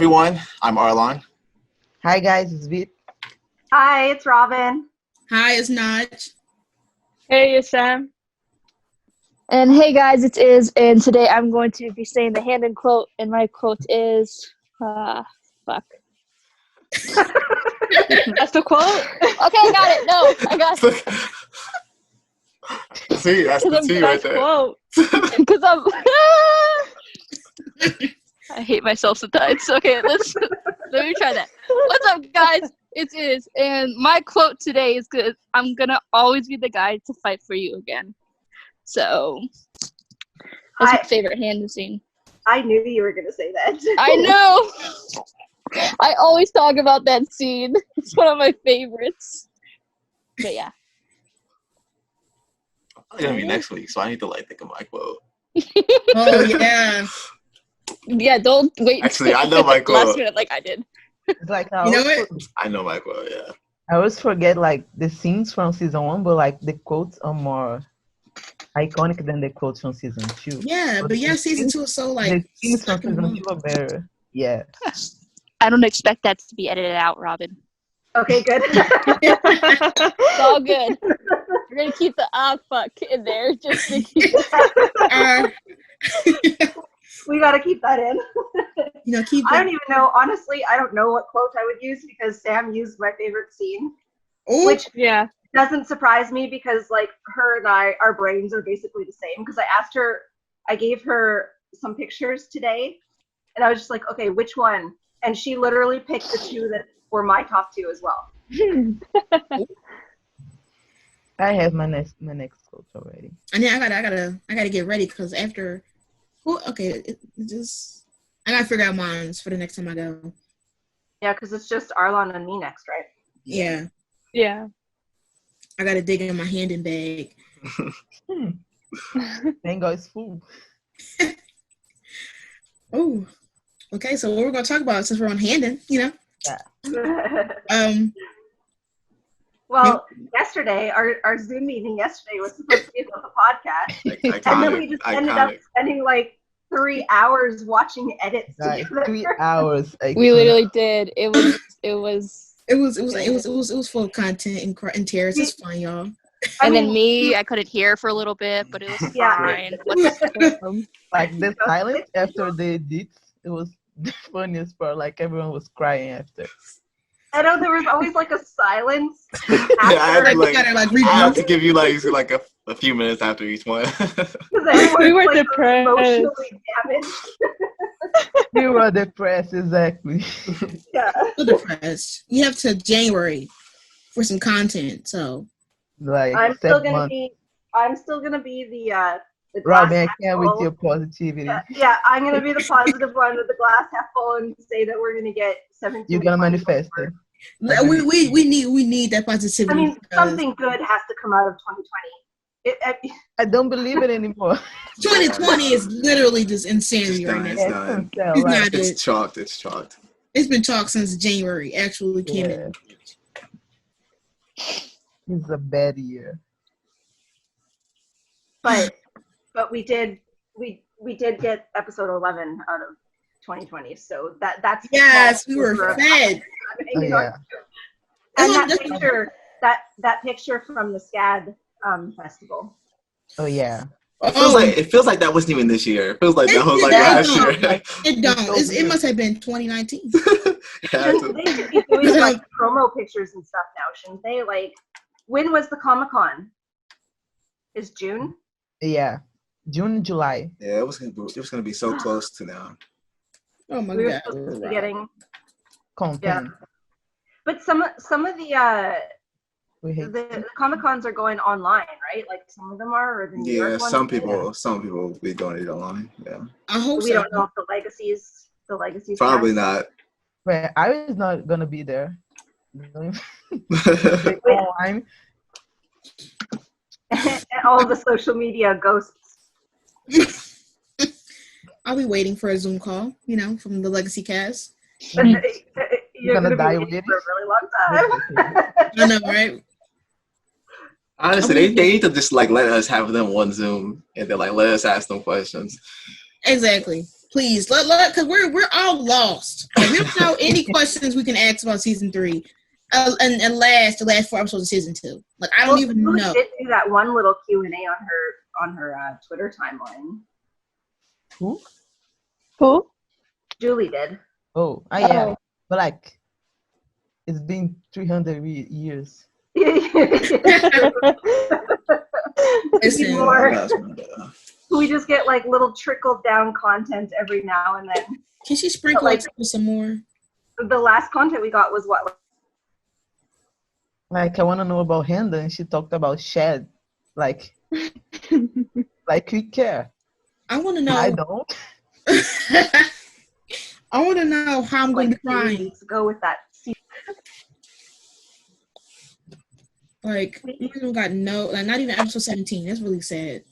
everyone. I'm Arlon. Hi guys, it's Vit. Hi, it's Robyn. Hi, it's Notch. Hey, it's Sam. And hey guys, it's Iz, and today I'm going to be saying the Handon quote, and my quote is, fuck. That's the quote? Okay, got it. No, I got it. See, that's the T right there. Quote. Because I hate myself sometimes. Okay, let me try that. What's up, guys? It's Iz, and my quote today is good. I'm gonna always be the guy to fight for you again. So that's my favorite Handon scene. I knew you were going to say that. I know. I always talk about that scene. It's one of my favorites. But yeah. It's gonna be next week, so I need to think of my quote. Oh yeah. Yeah, don't wait. Actually, I know my quote. Last minute, like I did. It's like You know what? I know my quote. Yeah. I always forget the scenes from season 1, but the quotes are more iconic than the quotes from season 2. Yeah, but yeah, season 2 is so the scenes from season 2 are better. Yeah. I don't expect that to be edited out, Robyn. Okay, good. It's all good. We're gonna keep the fuck in there just to keep. We got to keep that in. Keep. I don't even know. Honestly, I don't know what quote I would use because Sam used my favorite scene, Ooh. which Yeah. doesn't surprise me because her and our brains are basically the same. Because I gave her some pictures today, and I was just like, okay, which one? And she literally picked the two that were my top two as well. I have my next quote already. And then I gotta get ready because after. Well, okay, I gotta figure out mine for the next time I go. Yeah, because it's just Arlon and me next, right? Yeah. Yeah. I gotta dig in my Handon bag. Thank God it's full. Oh. Okay, so what we're gonna talk about since we're on Handon, Yeah. Well, yesterday, our Zoom meeting yesterday was supposed to be about the podcast. And then we just ended up spending 3 hours watching edits together. 3 hours. We literally did. It was full of content and tears. It's fine, y'all. And then me, I couldn't hear for a little bit, but it was fine. The silence after the edits, it was the funniest part. Everyone was crying after. I know there was always a silence. Yeah, I had to give you a few minutes after each one. We were depressed. Emotionally damaged. We were depressed, exactly. Yeah. So depressed. You have to January for some content, so. I'm still gonna be the Robyn, I can't wait your positivity. Yeah, I'm gonna be the positive one with the glass half full and say that we're gonna get 17. You're gonna manifest it. We need that positivity. I mean, something good has to come out of 2020. I don't believe it anymore. 2020 is literally just insanity right now. It's chalked. It's chalked. It's been chalked since January. Actually came in. It's a bad year. But we did get episode 11 out of 2020, so that's we were fed. Yeah. And that picture from the SCAD festival. Oh yeah. It feels like that wasn't even this year. It feels like that was last year. It don't. It must have been 2019. They should be doing promo pictures and stuff now, shouldn't they? When was the Comic-Con? Is June? Yeah. June, July. Yeah, it was gonna be so close to now. Oh my we God. were supposed to be getting content. Yeah. But some of the Comic-Cons are going online, right? Some of them are, or the New York ones? some people will be doing it online. Yeah. I hope we don't know if the legacies. Probably not. But I was not gonna be there. Online. And all the social media ghosts. I'll be waiting for a Zoom call, from the Legacy cast. You're gonna die with it for a really long time. I know, right? Honestly, they need to just let us have them one Zoom and then let us ask them questions. Exactly. Please, because we're all lost. Like, we don't know any questions we can ask about season 3, and the last 4 episodes of season 2. Like, I don't even know. She did do that one little Q&A on her Twitter timeline. Who? Julie did. Oh, yeah. But like, it's been 300 years. Listen, we just get like little trickled down content every now and then. Can she sprinkle like some more? The last content we got was what? Like, I want to know about Henda, and she talked about Shed. Like we care. I want to know. I don't. I want to know how I'm going to be crying. Let's go with that. Like, we got not even episode 17. That's really sad.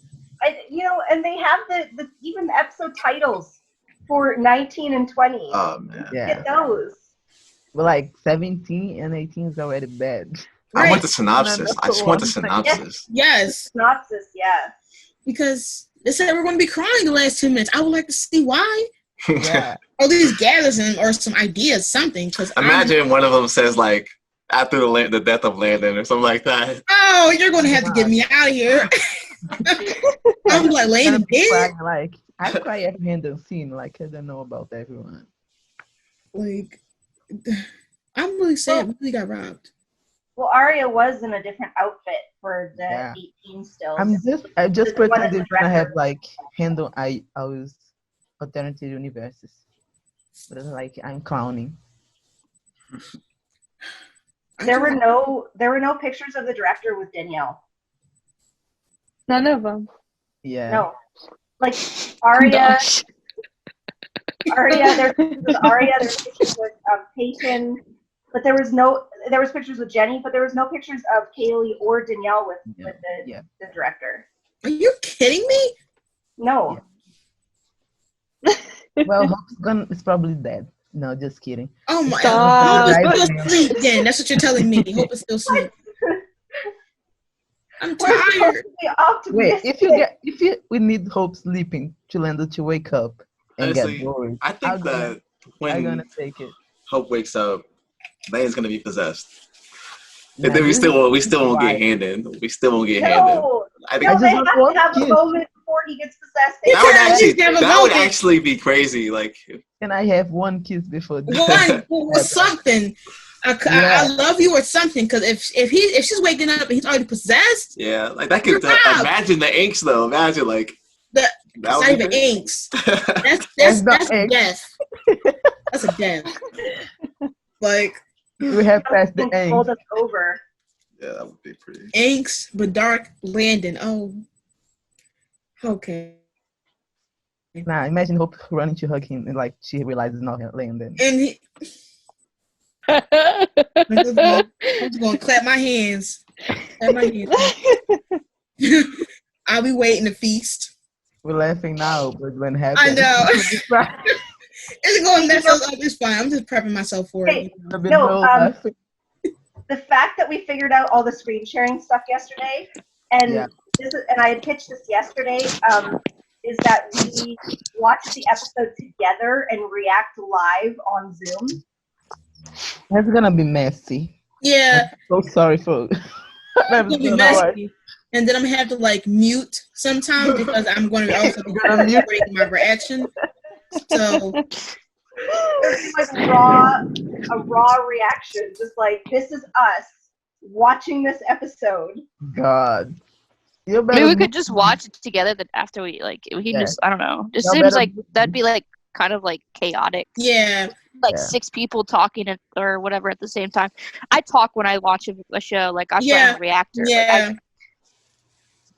And they have the even the episode titles for 19 and 20. Oh man. Yeah. Get those. But like 17 and 18 is already bad. I want the synopsis. I just want the synopsis. Yes. Synopsis, yeah. Because they said we're going to be crying the last 2 minutes. I would like to see why. Yeah. Or at least gather some or some ideas, something. Because imagine one of them says like after the death of Landon or something like that. Oh, you're going to have to get me out of here. I'm like Landon dead. Like I cry every Henda scene. Like I don't know about everyone. Like I'm really sad. We really got robbed. Well, Arya was in a different outfit for the 18 still. I just pretended to have like handle I was alternative universes. But like I'm clowning. There were no pictures of the director with Danielle. None of them. Yeah. No. Like Arya. There's pictures with Arya, there's pictures with Peyton, but there was pictures with Jenny, but there was no pictures of Kaylee or Danielle with the director. Are you kidding me? No. Yeah. Well, Hope's is probably dead. No, just kidding. Oh my God. Hope is still asleep then. That's what you're telling me. Hope is still asleep. I'm tired. Wait, we need Hope sleeping to Lando to wake up and honestly, get bored. I think that when I'm gonna take it. Hope wakes up, Landon's gonna be possessed. And then we still won't get handed. We still won't get handed. I think they have to have a moment before he gets possessed. That would actually be crazy. Like, can I have one kiss before? One or something. I love you or something. Because if she's waking up and he's already possessed. Yeah, like that could imagine the angst though. Imagine like it's not even angst. That's death. That's a death. Like. We have passed the angst. Hold us over. Yeah, that would be pretty. Angst, but dark Landon. Oh. Okay. Nah, imagine Hope running to hug him and like she realizes not Landon. And I'm just gonna clap my hands. I'll be waiting to feast. We're laughing now, but when it happens, I know. It's going to mess us up. It's fine. I'm just prepping myself for it. The fact that we figured out all the screen sharing stuff yesterday, and I had pitched this yesterday, is that we watch the episode together and react live on Zoom. That's gonna be messy. Yeah. I'm so sorry for. It's gonna be messy. And then I'm gonna have to like mute sometimes because I'm going to also be breaking my reaction. So like a raw reaction, just like this is us watching this episode. God, maybe we could just watch it together. That after we just I don't know. Just seems like that'd be like kind of like chaotic. Yeah, like 6 people talking or whatever at the same time. I talk when I watch a show. Like I'm a reactor. Yeah. Like,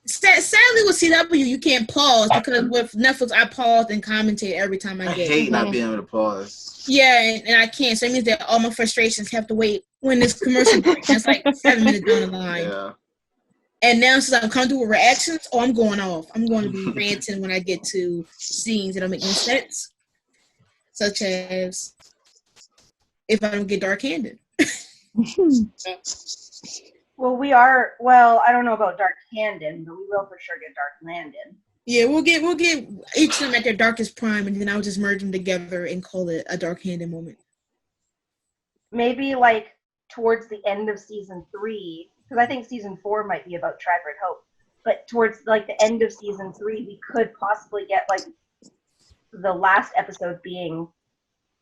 sadly with CW you can't pause because with Netflix I pause and commentate every time I get. I hate not being able to pause. Yeah, and I can't. So it means that all my frustrations have to wait when this commercial break. That's like 7 minutes down the line. Yeah. And now since I'm comfortable with reactions, I'm going off. I'm going to be ranting when I get to scenes that don't make no sense, such as if I don't get dark-handed. Well, I don't know about Dark Landon, but we will for sure get Dark Landon. Yeah, we'll get each of them at their darkest prime, and then I'll just merge them together and call it a dark handed moment. Maybe like towards the end of season 3, because I think season 4 might be about Chadwick Hope. But towards like the end of season 3, we could possibly get like the last episode being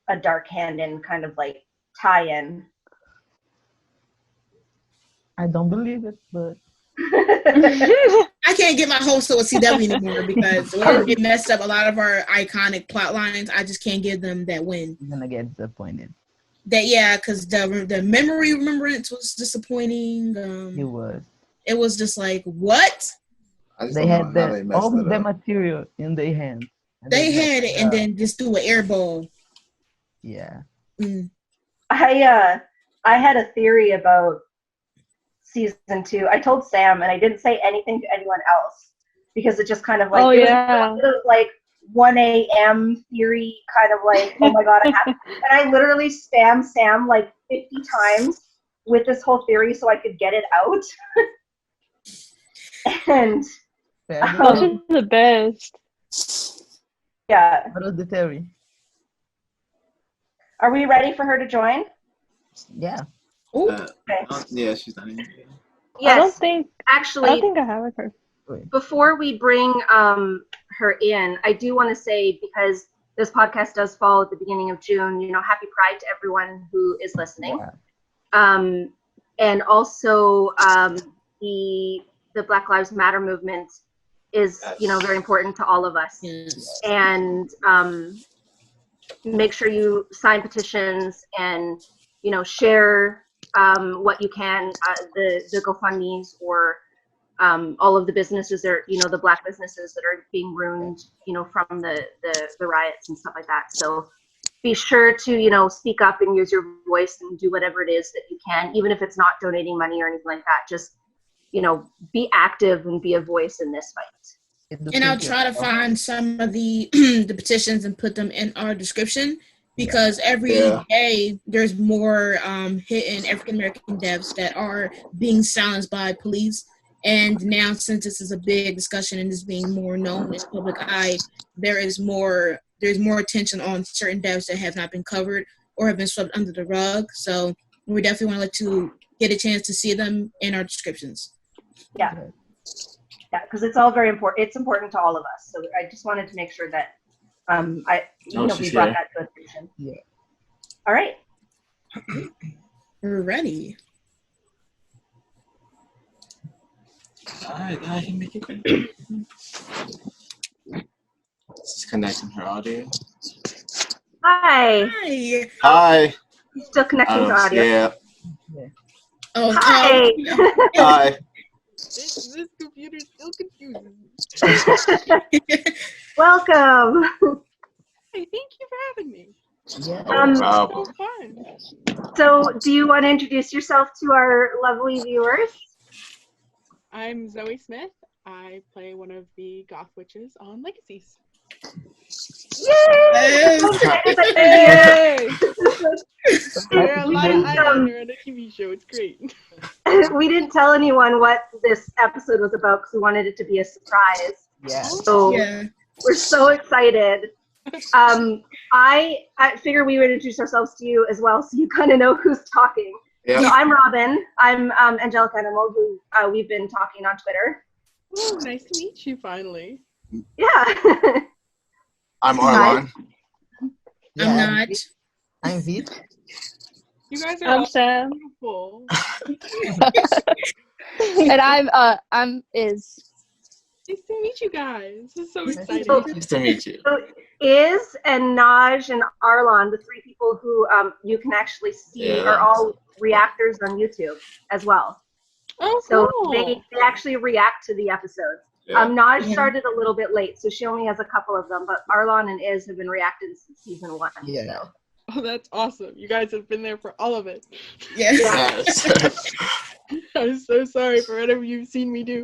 a dark hand-in kind of like tie-in. I don't believe it, but I can't get my hopes to a CW anymore because it messed up a lot of our iconic plot lines. I just can't give them that win. I'm gonna get disappointed. Because the memory remembrance was disappointing. It was. It was just like, what? They had all the material in their hands. They had it and then just threw an air ball. Yeah. Mm. I had a theory about season 2. I told Sam, and I didn't say anything to anyone else because it just kind of like it was like 1 a.m. theory, kind of like, oh my god, and I literally spammed Sam like 50 times with this whole theory so I could get it out. And those are the best. Yeah. What was the theory? Are we ready for her to join? Yeah. Okay. Yeah, she's not in here. Yes. I don't think I have her. Before we bring her in, I do want to say, because this podcast does fall at the beginning of June, happy Pride to everyone who is listening. Yeah. And also the Black Lives Matter movement is, very important to all of us. Yes. And make sure you sign petitions and, share what you can, the GoFundMes or all of the businesses that are, the Black businesses that are being ruined, from the riots and stuff like that. So be sure to, speak up and use your voice and do whatever it is that you can, even if it's not donating money or anything like that. Just, be active and be a voice in this fight. And I'll try to find some of the the petitions and put them in our description, because every day there's more hidden African American deaths that are being silenced by police. And now, since this is a big discussion and is being more known in the public eye, there's more attention on certain deaths that have not been covered or have been swept under the rug. So we definitely want to let you get a chance to see them in our descriptions. Yeah. Yeah, because it's all very important. It's important to all of us. So I just wanted to make sure that we brought that to attention. Yeah. All right. We're ready. All right, I can make it quick. Just connecting her audio. Hi. Hi. You still connecting to audio? Yeah. Oh, hi. Hi. This computer is still confusing. Welcome. Hey, thank you for having me. Yeah. So fun. So, do you want to introduce yourself to our lovely viewers? I'm Zoie Smith. I play one of the goth witches on Legacies. Yay! So excited that you're here. You're a lot of eyeliner on a TV show. It's great. We didn't tell anyone what this episode was about because we wanted it to be a surprise. Yeah. So we're so excited. I figure we would introduce ourselves to you as well, so you kind of know who's talking. Yeah. So I'm Robyn. I'm Angelica Animal, who we've been talking on Twitter. Oh, nice to meet you finally. Yeah. I'm Arlon. I'm not. I'm Vit. You guys are I'm all Sam. beautiful. And I'm Iz. Nice to meet you guys. This is so Nice to exciting. Nice to meet you. So Iz and Naj and Arlon, the 3 people who you can actually see, are all reactors on YouTube as well. Oh, So cool. they actually react to the episodes. Yeah. Naj started a little bit late, so she only has a couple of them, but Arlon and Iz have been reacting since season 1. Yeah. So. Oh, that's awesome. You guys have been there for all of it. Yeah. Yes. I'm so sorry for whatever you've seen me do.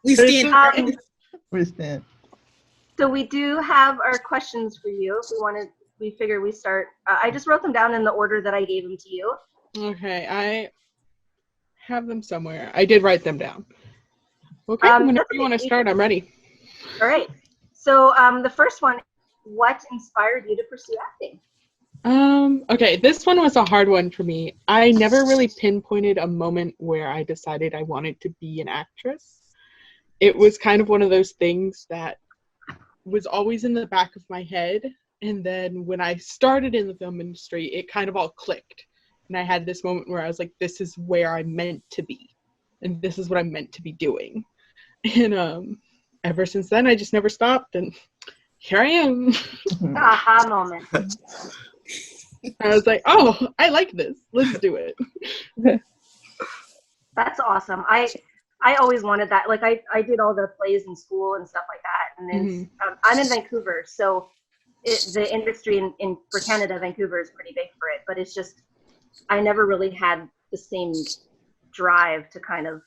We stand. We stand. So we do have our questions for you. We figure we start. I just wrote them down in the order that I gave them to you. Okay, I have them somewhere. I did write them down. Okay, whenever you want to start, I'm ready. All right. So the first one, what inspired you to pursue acting? Okay, this one was a hard one for me. I never really pinpointed a moment where I decided I wanted to be an actress. It was kind of one of those things that was always in the back of my head. And then when I started in the film industry, it kind of all clicked. And I had this moment where I was like, this is where I'm meant to be. And this is what I'm meant to be doing. And ever since then, I just never stopped. And here I am. Aha moment. I was like, oh, I like this. Let's do it. That's awesome. I always wanted that. Like I did all the plays in school and stuff like that. And then I'm in Vancouver, so the industry for Canada, Vancouver is pretty big for it. But it's just, I never really had the same drive to kind of,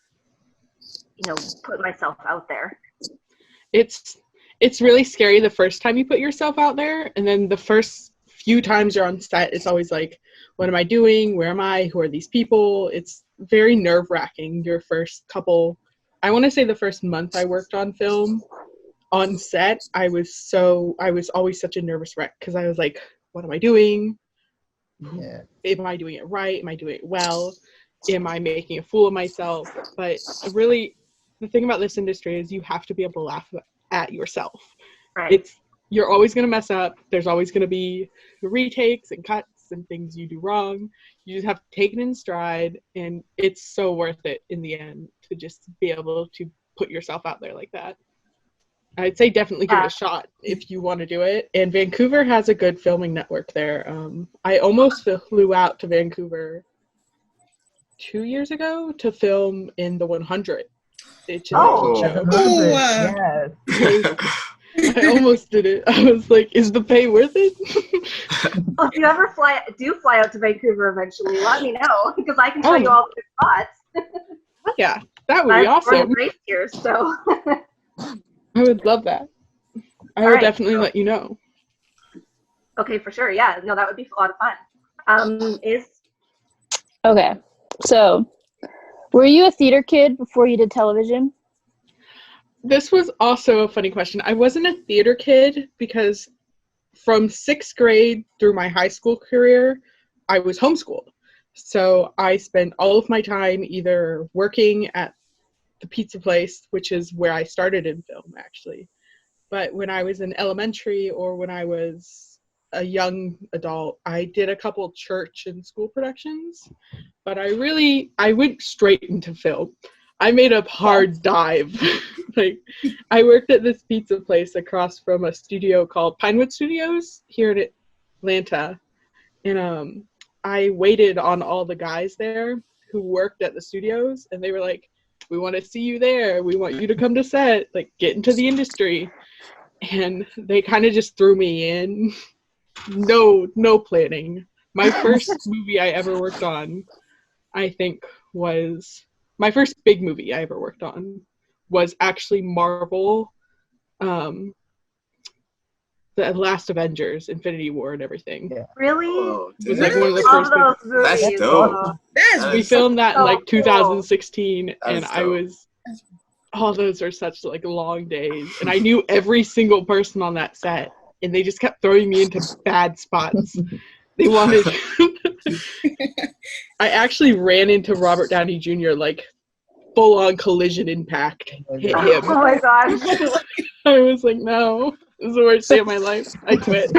put myself out there. It's really scary the first time you put yourself out there, and then the first few times you're on set, it's always like, what am I doing? Where am I? Who are these people? It's very nerve-wracking your first couple, I want to say the first month I worked on film on set, I was always such a nervous wreck because I was like, what am I doing? Yeah. Am I doing it right? Am I doing it well? Am I making a fool of myself? But really, the thing about this industry is you have to be able to laugh at yourself. Right. You're always going to mess up. There's always going to be retakes and cuts and things you do wrong. You just have to take it in stride, and it's so worth it in the end to just be able to put yourself out there like that. I'd say definitely give it a shot if you want to do it. And Vancouver has a good filming network there. I almost flew out to Vancouver 2 years ago to film in the 100. It's I almost did it. I was like, is the pay worth it? Well, if you ever fly out to Vancouver eventually, let me know, because I can show you all the good spots. Yeah, that would be awesome. Great here, so. I would love that. I will definitely let you know. Okay, for sure. Yeah, no, that would be a lot of fun. Okay, so were you a theater kid before you did television? This was also a funny question. I wasn't a theater kid because from 6th grade through my high school career, I was homeschooled. So I spent all of my time either working at the pizza place, which is where I started in film, actually. But when I was in elementary or when I was a young adult, I did a couple church and school productions. But I went straight into film. I made a hard dive. Like, I worked at this pizza place across from a studio called Pinewood Studios here in Atlanta. And I waited on all the guys there who worked at the studios, and they were like, we want to see you there. We want you to come to set, like, get into the industry. And they kind of just threw me in. No planning. My first movie I ever worked on, I think, was my first big movie I ever worked on was actually Marvel, the Last Avengers, Infinity War and everything. Yeah. Really? It was like one of the first movies. That's dope. We filmed that in like 2016, and I was, those are such like long days, and I knew every single person on that set, and they just kept throwing me into bad spots. They wanted. I actually ran into Robert Downey Jr. like full-on collision impact. Hit him. Oh my gosh! I was like, no, this is the worst day of my life. I quit.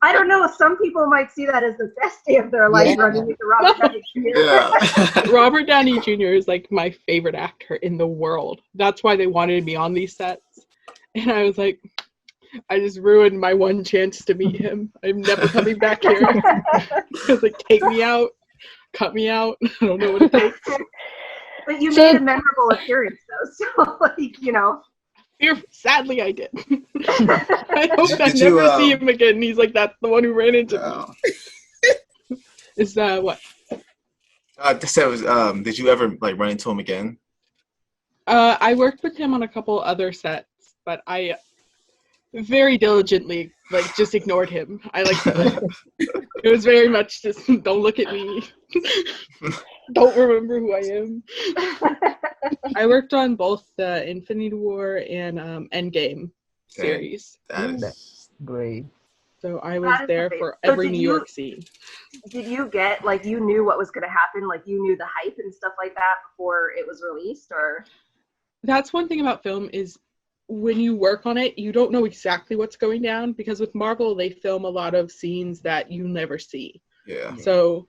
I don't know. Some people might see that as the best day of their life, running into Robert Downey Jr. Yeah. Robert Downey Jr. is like my favorite actor in the world. That's why they wanted me on these sets, and I was like, I just ruined my one chance to meet him. I'm never coming back here. Because like, take me out, cut me out. I don't know what it takes. But you made a memorable appearance, though. So, like, you know. Sadly, I did. I hope I never see him again. He's like, that's the one who ran into me. Is what? Did you ever like run into him again? I worked with him on a couple other sets, but very diligently just ignored him. It was very much just don't look at me. Don't remember who I am. I worked on both the Infinity War and Endgame series. That's great. So I was there for every New York scene. Did you get, you knew what was going to happen? You knew the hype and stuff like that before it was released, or? That's one thing about film is when you work on it, you don't know exactly what's going down, because with Marvel, they film a lot of scenes that you never see. Yeah. So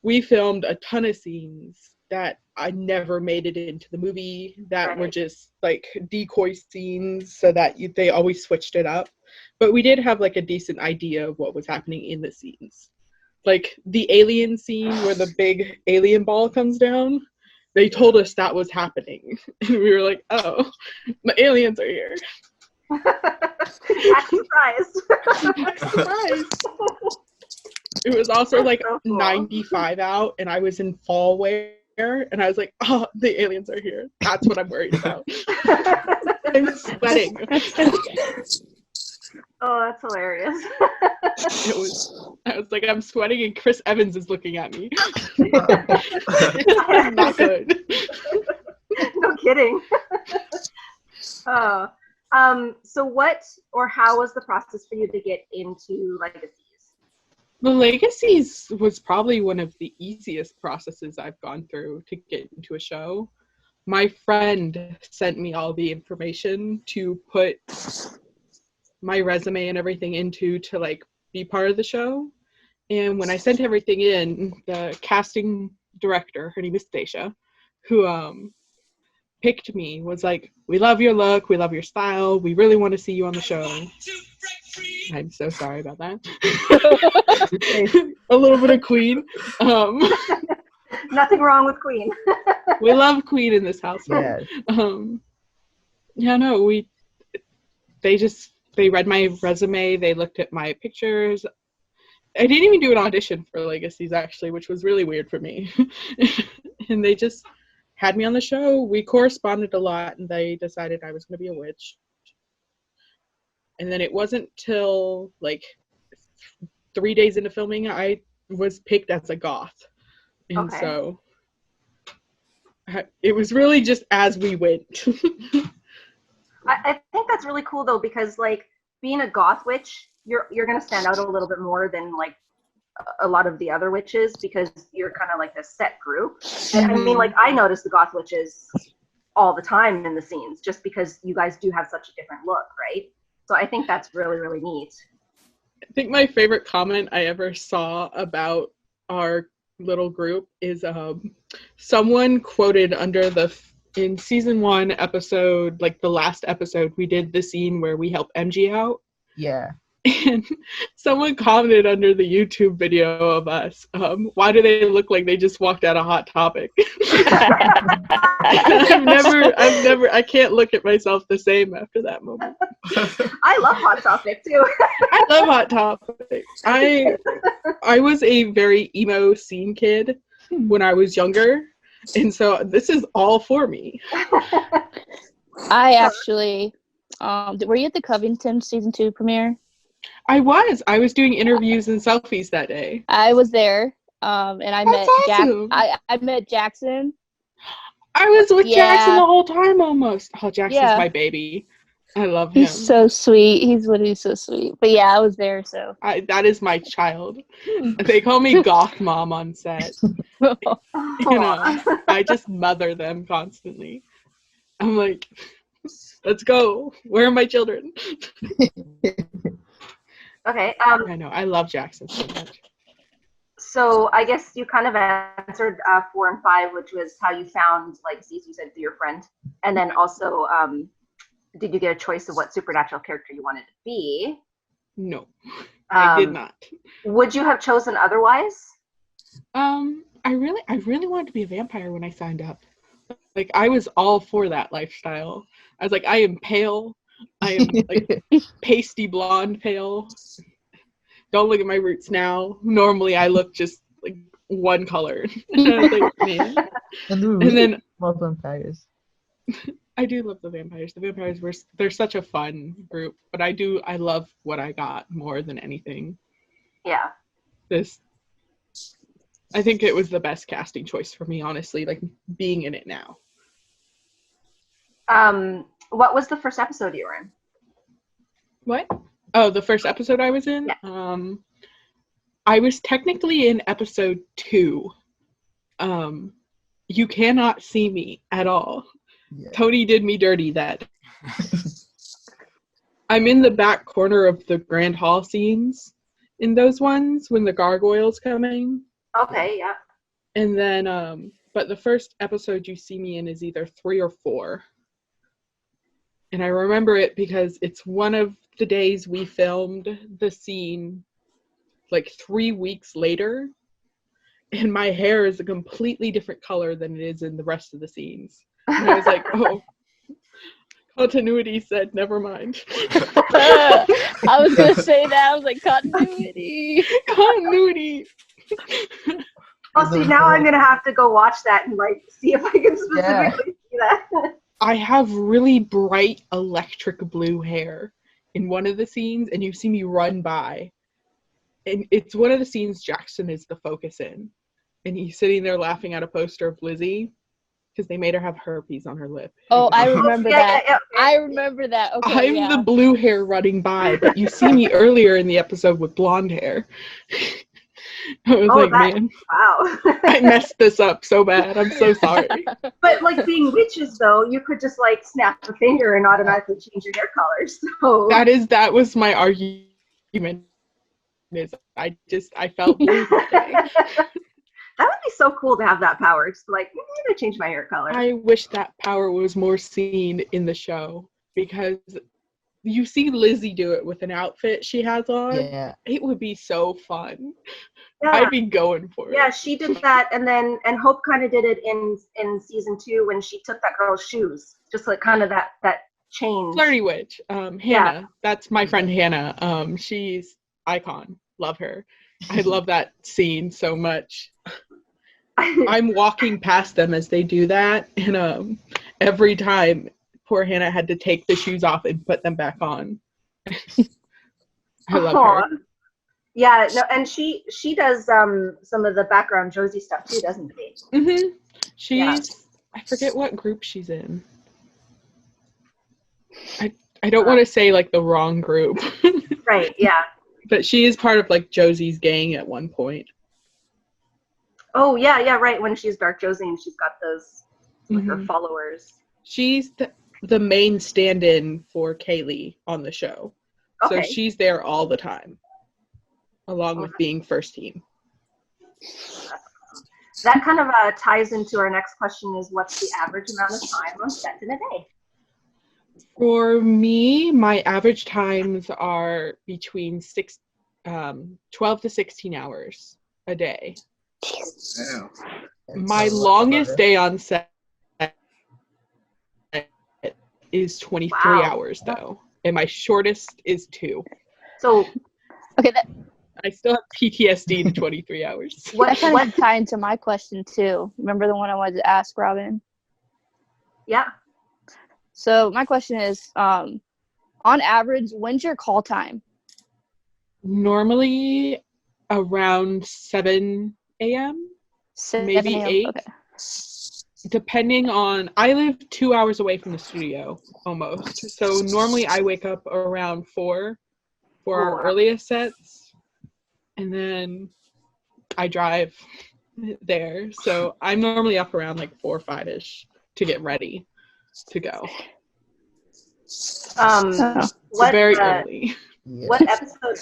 we filmed a ton of scenes that I never made it into the movie that were just decoy scenes, so that they always switched it up. But we did have a decent idea of what was happening in the scenes. The alien scene where the big alien ball comes down, they told us that was happening. And we were like, oh, the aliens are here. I'm surprised. It was also so cool. 95 out, and I was in fall wear, and I was like, oh, the aliens are here. That's what I'm worried about. I'm sweating. Oh, that's hilarious. I was like, I'm sweating, and Chris Evans is looking at me. It's not good. No kidding. So what or how was the process for you to get into Legacies? The Legacies was probably one of the easiest processes I've gone through to get into a show. My friend sent me all the information to put my resume and everything into to be part of the show. And when I sent everything in, the casting director, her name is Stacia, who picked me, was like, we love your look, we love your style, we really want to see you on the show. I'm so sorry about that. A little bit of Queen. Nothing wrong with Queen. We love Queen in this household. Yes. They read my resume, they looked at my pictures. I didn't even do an audition for Legacies, actually, which was really weird for me. And they just had me on the show. We corresponded a lot, and they decided I was going to be a witch. And then it wasn't till 3 days into filming I was picked as a goth. And so it was really just as we went. I think that's really cool though, because being a goth witch, you're gonna stand out a little bit more than a lot of the other witches, because you're kind of this set group. And I mean, I notice the goth witches all the time in the scenes, just because you guys do have such a different look, right? So I think that's really, really neat. I think my favorite comment I ever saw about our little group is someone quoted in season 1 episode, the last episode, we did the scene where we help MG out. Yeah. And someone commented under the YouTube video of us, why do they look like they just walked out of Hot Topic? I can't look at myself the same after that moment. I love Hot Topic too. I love Hot Topic. I was a very emo scene kid when I was younger, and so this is all for me. I actually, were you at the Covington season 2 premiere? I was doing interviews and selfies that day. I was there, and I met awesome. I met Jackson. I was with Jackson the whole time almost. Oh, Jackson's my baby. I love him. He's so sweet. He's literally so sweet. But yeah, I was there, so. That is my child. They call me Goth Mom on set. I just mother them constantly. I'm like, let's go. Where are my children? Okay. I know. I love Jackson so much. So I guess you kind of answered 4 and 5, which was how you found Legacies. You said through your friend, and then also, did you get a choice of what supernatural character you wanted to be? No, I did not. Would you have chosen otherwise? I really wanted to be a vampire when I signed up. I was all for that lifestyle. I was like, I am pale. I am pasty blonde pale. Don't look at my roots now. Normally I look just one color. And I was like, man. And then more vampires. I do love the vampires. The vampires they're such a fun group, but I love What I Got more than anything. Yeah. I think it was the best casting choice for me, honestly, like being in it now. What was the first episode you were in? What? Oh, the first episode I was in? Yeah. I was technically in episode 2. You cannot see me at all. Yeah. Tony did me dirty that. I'm in the back corner of the Grand Hall scenes in those ones when the gargoyles coming. Okay, yeah. And then, but the first episode you see me in is either 3 or 4. And I remember it because it's one of the days we filmed the scene like 3 weeks later. And my hair is a completely different color than it is in the rest of the scenes. And I was like, oh, continuity said, never mind. I was going to say that. I was like, continuity. Continuity. Oh, see, now I'm going to have to go watch that and, like, see if I can specifically see that. I have really bright electric blue hair in one of the scenes, and you see me run by. And it's one of the scenes Jackson is the focus in. And he's sitting there laughing at a poster of Lizzie because they made her have herpes on her lip. Oh, I remember that. Yeah. I remember that. Okay, I'm the blue hair running by, but you see me earlier in the episode with blonde hair. I was man, wow. I messed this up so bad. I'm so sorry. But like being witches, though, you could just like snap a finger and automatically change your hair color. So that was my argument. I felt blue that day. That would be so cool to have that power. Just like, I'm gonna change my hair color. I wish that power was more seen in the show because you see Lizzie do it with an outfit she has on. Yeah. It would be so fun. Yeah. I'd be going for it. Yeah, she did that, and Hope kind of did it in season 2 when she took that girl's shoes, just like kind of that change. Flirty witch, Hannah. That's my friend Hannah. She's icon. Love her. I love that scene so much. I'm walking past them as they do that, and every time poor Hannah had to take the shoes off and put them back on. I love her. Yeah, no, and she does some of the background Josie stuff too, doesn't she? Mm-hmm. I forget what group she's in. I don't want to say like the wrong group. Right, yeah. But she is part of like Josie's gang at one point. Oh yeah, right. When she's Dark Josie and she's got those her followers. She's the main stand-in for Kaylee on the show. Okay. So she's there all the time, along with being first team. That kind of ties into our next question is what's the average amount of time spent in a day? For me, my average times are between 12 to 16 hours a day. Damn. My longest day on set is 23 hours, though. And my shortest is 2. So, okay, I still have PTSD to 23 hours. That kind of ties into my question, too. Remember the one I wanted to ask, Robyn? Yeah. So my question is, on average, when's your call time? Normally around 7 a.m., maybe 8. Okay. Depending on, I live 2 hours away from the studio, almost. So normally I wake up around 4 for our earliest sets, and then I drive there. So I'm normally up around like 4 or 5-ish to get ready to go. Very early. What episode?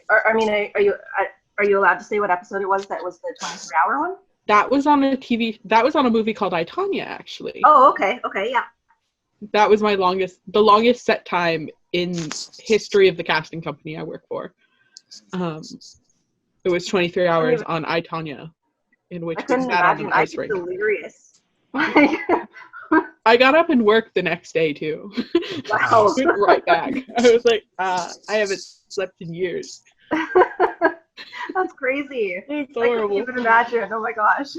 Are you allowed to say what episode it was? That was the 23-hour one. That was on a movie called I, Tonya, actually. Oh, okay, yeah. That was the longest set time in history of the casting company I work for. It was 23 hours on I, Tonya, in which we sat on an ice rink. Delirious. I got up and worked the next day too. Wow. Went right back. I was like, I haven't slept in years. That's crazy. It's horrible. I can't even imagine. Oh my gosh.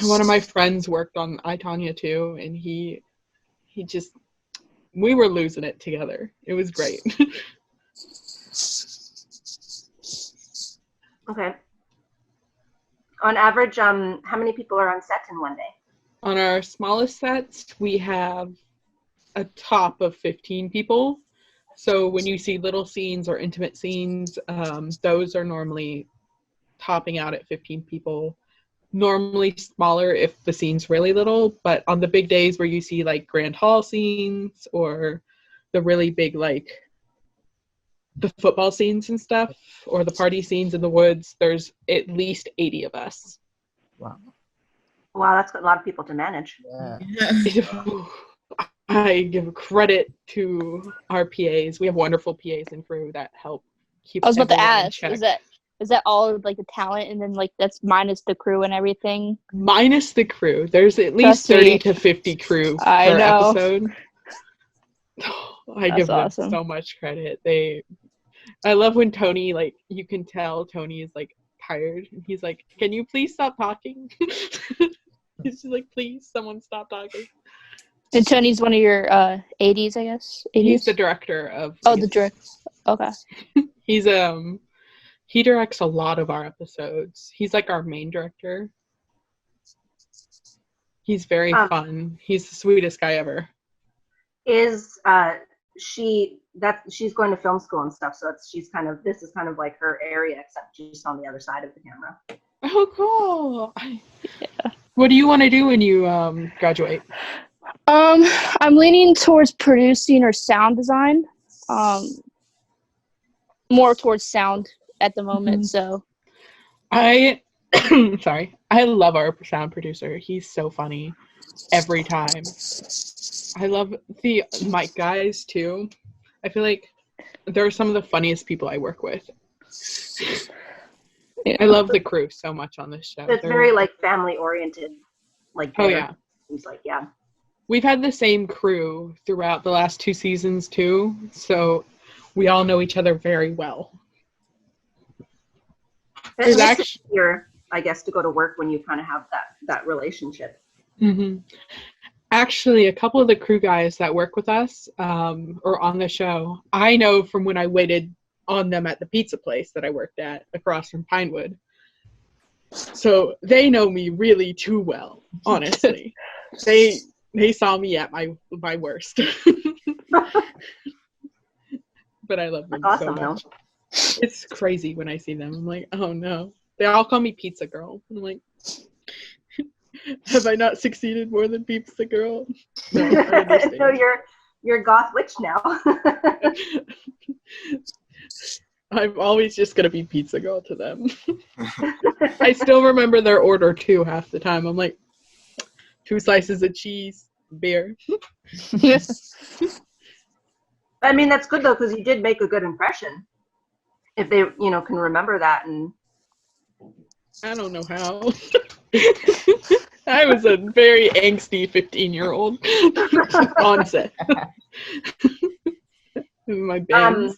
One of my friends worked on I, Tonya too, and he we were losing it together. It was great. Okay. On average, how many people are on set in one day? On our smallest sets, we have a top of 15 people. So when you see little scenes or intimate scenes, those are normally topping out at 15 people. Normally smaller if the scene's really little, but on the big days where you see like grand hall scenes or the really big, like the football scenes and stuff, or the party scenes in the woods, there's at least 80 of us. Wow. Wow, that's a lot of people to manage. Yeah. I give credit to our PAs. We have wonderful PAs and crew that help keep. I was about to everyone in ask, check. is that all of like the talent, and then like that's minus the crew and everything? Minus the crew. There's at least 30 to 50 crew I per know. episode. I give them awesome. so much credit. I love when Tony, like, you can tell Tony is like tired, and he's like, "Can you please stop talking?" He's just like, "Please, someone stop talking." And Tony's one of your ADs, I guess. ADs? He's the director of. Oh, the director. Okay. He's he directs a lot of our episodes. He's like our main director. He's very fun. He's the sweetest guy ever. Is she's going to film school and stuff, so this is kind of like her area, except she's on the other side of the camera. Oh, cool. Yeah. What do you want to do when you graduate? I'm leaning towards producing or sound design. More towards sound at the moment. So I love our sound producer. He's so funny every time. I love the mic guys too. I feel like they're some of the funniest people I work with. Yeah. I love the crew so much on this show. It's very like family oriented. Like, oh yeah. Seems like, yeah. We've had the same crew throughout the last 2 seasons too, so we all know each other very well. It's actually easier, I guess, to go to work when you kind of have that relationship. Mm-hmm. Actually, a couple of the crew guys that work with us or on the show, I know from when I waited on them at the pizza place that I worked at across from Pinewood. So they know me really too well, honestly. They saw me at my worst. But I love them so much. Though. It's crazy when I see them. I'm like, oh no. They all call me Pizza Girl. I'm like, have I not succeeded more than Pizza Girl? No, so you're goth witch now. I'm always just gonna be Pizza Girl to them. I still remember their order too half the time. I'm like, 2 slices of cheese, beer. I mean, that's good though, because you did make a good impression. If they, can remember that. And I don't know how. I was a very angsty 15-year-old on set. My bands.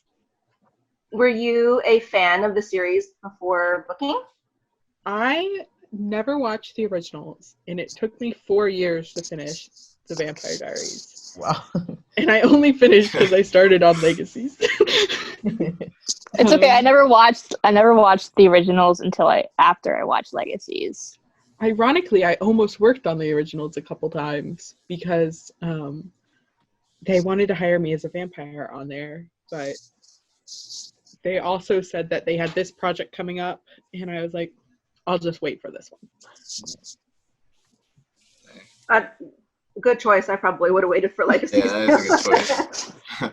Were you a fan of the series before booking? I never watched the originals, and it took me 4 years to finish The Vampire Diaries. Wow. And I only finished because I started on Legacies. It's okay. I never watched the originals until after I watched Legacies. Ironically, I almost worked on the originals a couple times because they wanted to hire me as a vampire on there, but they also said that they had this project coming up, and I was like, I'll just wait for this one. Good choice. I probably would have waited for Legacies. Yeah, that's a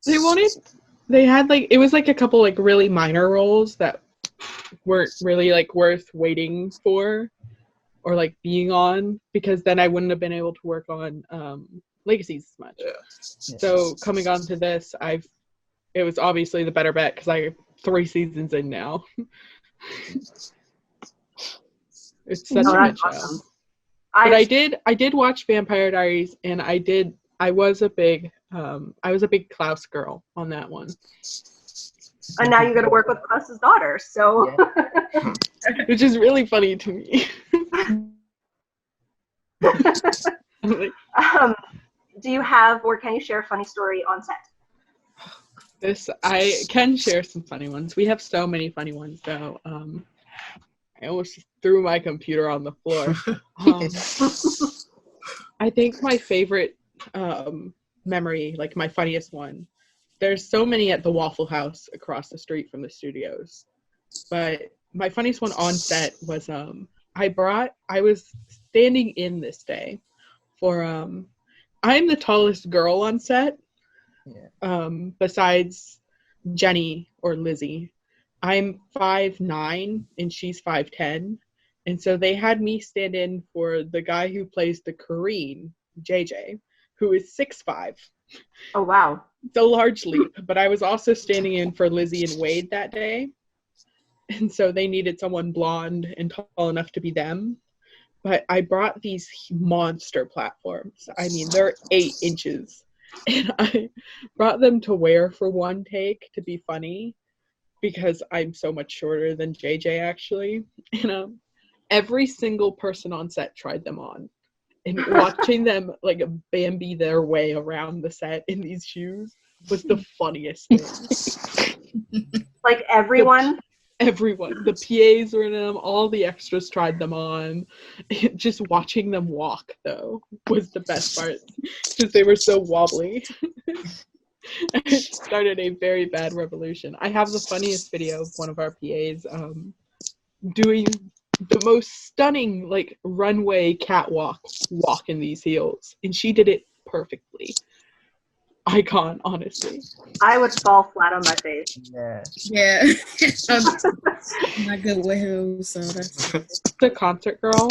good choice. They had like, it was like a couple like really minor roles that weren't really like worth waiting for or like being on, because then I wouldn't have been able to work on Legacies as much. Yeah. So coming on to this, it was obviously the better bet because I'm 3 seasons in now. It's such a good show. Awesome. But I did watch Vampire Diaries, and I was a big Klaus girl on that one. And now you're going to work with Klaus's daughter, so. Yeah. Which is really funny to me. do you have or can you share a funny story on set? I can share some funny ones. We have so many funny ones, though. I almost threw my computer on the floor. I think my favorite memory, like my funniest one, there's so many at the Waffle House across the street from the studios. But my funniest one on set was I was standing in this day for I'm the tallest girl on set. Yeah. Besides Jenny or Lizzie. I'm 5'9" and she's 5'10", and so they had me stand in for the guy who plays the Korean, JJ, who is 6'5". Oh wow. It's a large leap, but I was also standing in for Lizzie and Wade that day, and so they needed someone blonde and tall enough to be them. But I brought these monster platforms. I mean, they're 8 inches. And I brought them to wear for one take to be funny because I'm so much shorter than JJ, actually. And every single person on set tried them on. And watching them, like, Bambi their way around the set in these shoes was the funniest thing. Like, everyone? Everyone. The PAs were in them. All the extras tried them on. Just watching them walk, though, was the best part. Because they were so wobbly. It started a very bad revolution. I have the funniest video of one of our PAs doing the most stunning, like, runway catwalk walk in these heels. And she did it perfectly. Icon, honestly. I would fall flat on my face. Yeah. I'm not good with heels, so that's the concert girl,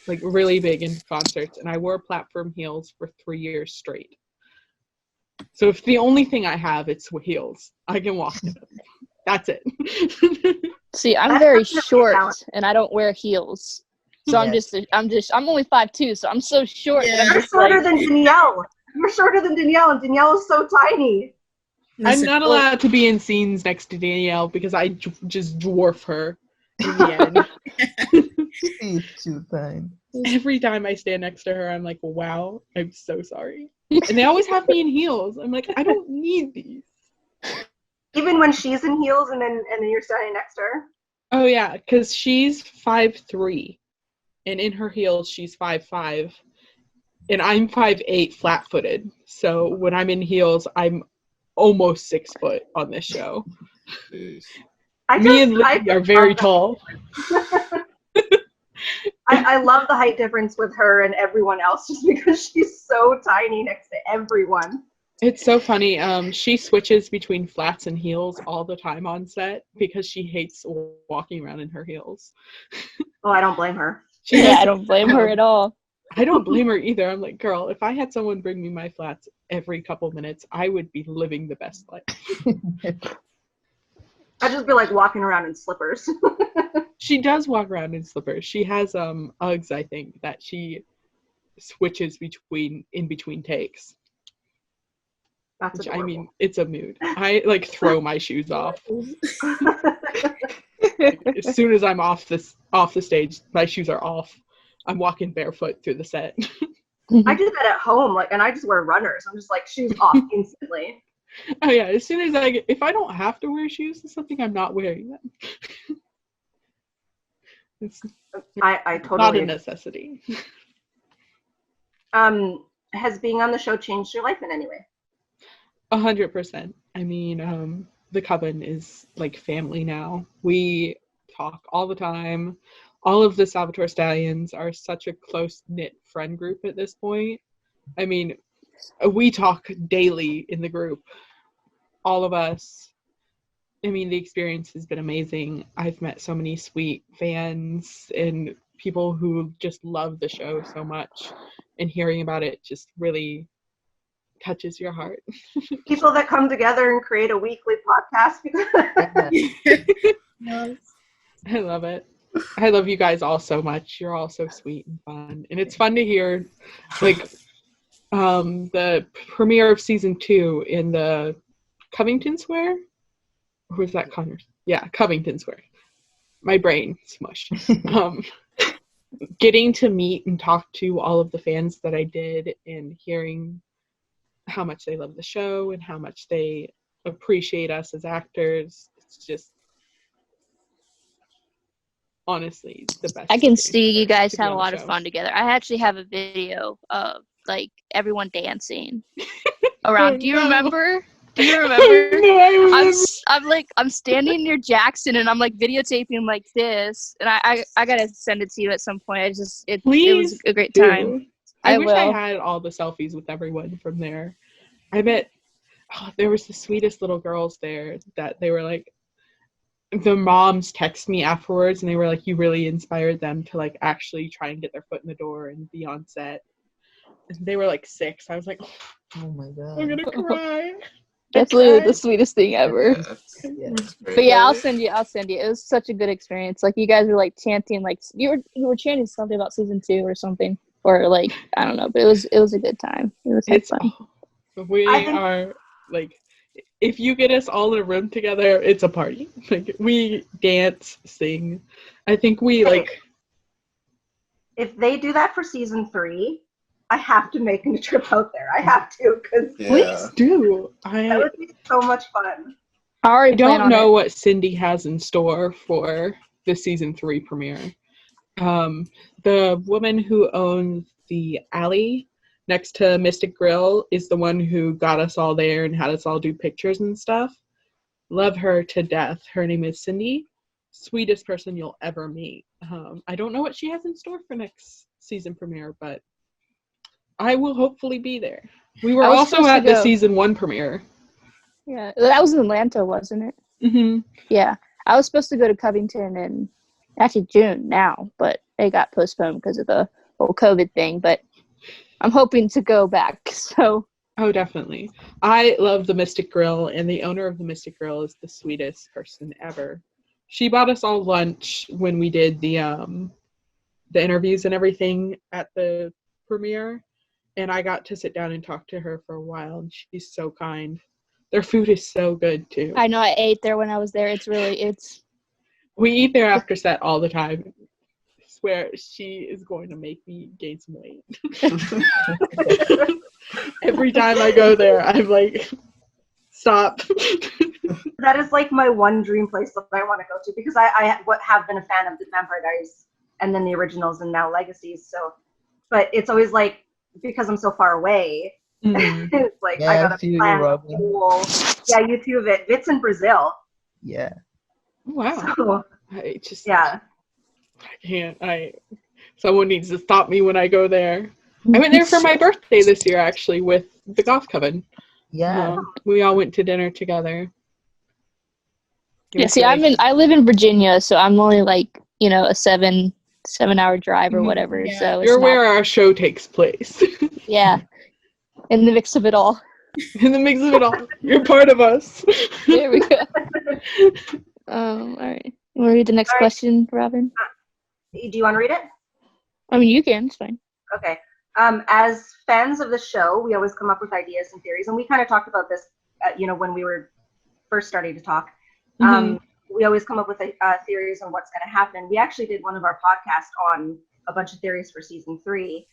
like really big in concerts, and I wore platform heels for 3 years straight. So if the only thing I have, it's heels, I can walk in them. That's it. See, I'm very short and I don't wear heels. So I'm only 5'2", so I'm so short. Yeah. You're shorter than Danielle. You're shorter than Danielle, and Danielle is so tiny. I'm not allowed to be in scenes next to Danielle because I just dwarf her in the end. She's too tiny. Every time I stand next to her, I'm like, wow, I'm so sorry. And they always have me in heels. I'm like, I don't need these. Even when she's in heels and then you're standing next to her? Oh, yeah, because she's 5'3", and in her heels, she's 5'5". And I'm 5'8", flat-footed. So when I'm in heels, I'm almost 6 foot on this show. Me and Lizzie are very tall. I love the height difference with her and everyone else just because she's so tiny next to everyone. It's so funny. She switches between flats and heels all the time on set because she hates walking around in her heels. Oh, I don't blame her. I don't blame her at all. I don't blame her either. I'm like, girl, if I had someone bring me my flats every couple minutes, I would be living the best life. I'd just be like walking around in slippers. She does walk around in slippers. She has Uggs, I think, that she switches in between takes. That's which, adorable. I mean, it's a mood. I like throw my shoes off. As soon as I'm off the stage, my shoes are off. I'm walking barefoot through the set. I do that at home, and I just wear runners. I'm just like shoes off instantly. Oh yeah, as soon as if I don't have to wear shoes or something, I'm not wearing them. I totally not a necessity. Has being on the show changed your life in any way? 100%. I mean, the Coven is like family now. We talk all the time. All of the Salvatore Stallions are such a close-knit friend group at this point. I mean, we talk daily in the group. All of us. I mean, the experience has been amazing. I've met so many sweet fans and people who just love the show so much. And hearing about it just really touches your heart. People that come together and create a weekly podcast. I love it. I love you guys all so much. You're all so sweet and fun. And it's fun to hear, like, the premiere of season 2 in the Covington Square? Or was that Connors? Yeah, Covington Square. My brain smushed. Getting to meet and talk to all of the fans that I did and hearing how much they love the show and how much they appreciate us as actors. It's just honestly the best. I can see you guys have a lot of fun together. I actually have a video of like everyone dancing around. Do you remember? Do you remember? No, I remember. I'm standing near Jackson and I'm like videotaping like this, and I gotta send it to you at some point. It was a great time. I wish I had all the selfies with everyone from there. I bet there was the sweetest little girls there that they were like, the moms text me afterwards and they were like, you really inspired them to like actually try and get their foot in the door and be on set. And they were like 6. I was like, oh my god, I'm gonna cry. That's literally the sweetest thing ever. Yeah. But yeah, I'll send you. It was such a good experience. Like you guys were like chanting, like you were chanting something about season 2 or something, or like I don't know. But it was a good time. It was fun. We are like, if you get us all in a room together, it's a party. Like we dance, sing. I think we like. If they do that for season 3, I have to make a trip out there. I have to, because please do. That would be so much fun. I don't know what Cindy has in store for the season 3 premiere. The woman who owns the alley next to Mystic Grill is the one who got us all there and had us all do pictures and stuff. Love her to death. Her name is Cindy. Sweetest person you'll ever meet. I don't know what she has in store for next season premiere, but I will hopefully be there. We were also at the season 1 premiere. Yeah, that was in Atlanta, wasn't it? Mm-hmm. Yeah, I was supposed to go to Covington in actually June now, but it got postponed because of the whole COVID thing. But I'm hoping to go back. So. Oh, definitely. I love the Mystic Grill, and the owner of the Mystic Grill is the sweetest person ever. She bought us all lunch when we did the interviews and everything at the premiere, and I got to sit down and talk to her for a while, and she's so kind. Their food is so good too. I know, I ate there when I was there. We eat there after set all the time. I swear she is going to make me gain some weight. Every time I go there, I'm like, stop. That is like my one dream place that I want to go to, because I have been a fan of the Vampire Diaries and then the originals and now Legacies. So, but it's always like, because I'm so far away, it's like I gotta plan a whole. Yeah, you too, Vit's in Brazil. Yeah. Wow. So, I just I can't. Someone needs to stop me when I go there. I went there for my birthday this year, actually, with the Goth Coven. Yeah. We all went to dinner together. Yeah, see, I live in Virginia, so I'm only like, a 7-hour drive or whatever. Yeah. So you're where our show takes place. Yeah. In the mix of it all. In the mix of it all. You're part of us. There we go. All right. You want to read the next question, Robyn? Do you want to read it? I mean, you can. It's fine. Okay. As fans of the show, we always come up with ideas and theories, and we kind of talked about this, when we were first starting to talk. We always come up with theories on what's going to happen. We actually did one of our podcasts on a bunch of theories for season 3.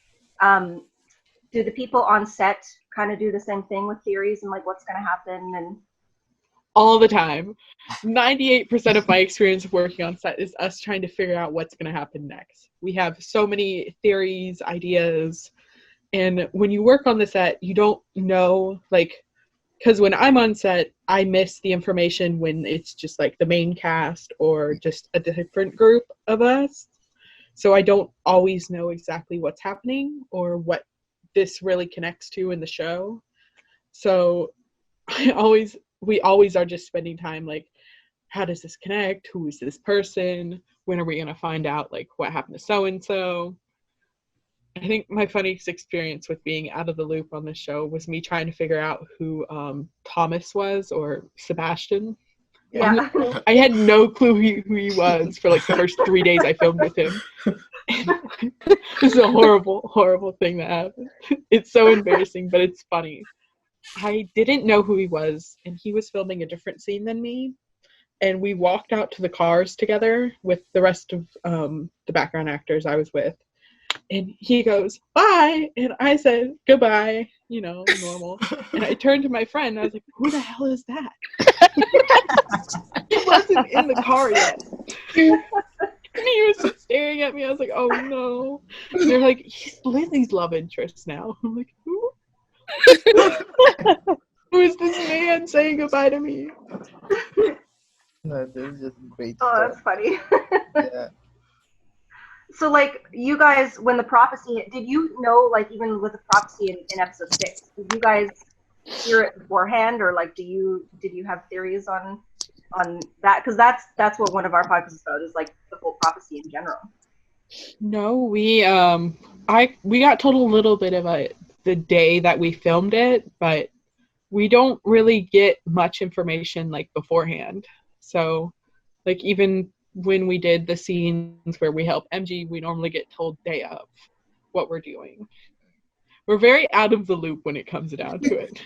Do the people on set kind of do the same thing with theories and like what's going to happen? And all the time. 98% of my experience of working on set is us trying to figure out what's going to happen next. We have so many theories, ideas, and when you work on the set, you don't know, because when I'm on set, I miss the information when it's just like the main cast or just a different group of us. So I don't always know exactly what's happening or what this really connects to in the show. So we always are just spending time like, how does this connect? Who is this person? When are we going to find out like what happened to so-and-so? I think my funniest experience with being out of the loop on the show was me trying to figure out who Thomas was, or Sebastian. Yeah. I had no clue who he was for like the first 3 days I filmed with him. This is a horrible, horrible thing that happened. It's so embarrassing, but it's funny. I didn't know who he was, and he was filming a different scene than me. And we walked out to the cars together with the rest of the background actors I was with. And he goes, bye. And I said, goodbye, normal. And I turned to my friend and I was like, who the hell is that? He wasn't in the car yet. And he was just staring at me. I was like, oh no. And they're like, he's Lizzie's love interest now. I'm like, who? Who is this man saying goodbye to me? No, this is just great. Oh, that's funny. Yeah. So, like, you guys, when the prophecy, did you know, like, even with the prophecy in episode 6, did you guys hear it beforehand, or like, did you have theories on that? Because that's what one of our podcasts is about, is like the whole prophecy in general. No, we got told a little bit about the day that we filmed it, but we don't really get much information like beforehand. So, like, even when we did the scenes where we help MG, we normally get told day of what we're doing. We're very out of the loop when it comes down to it.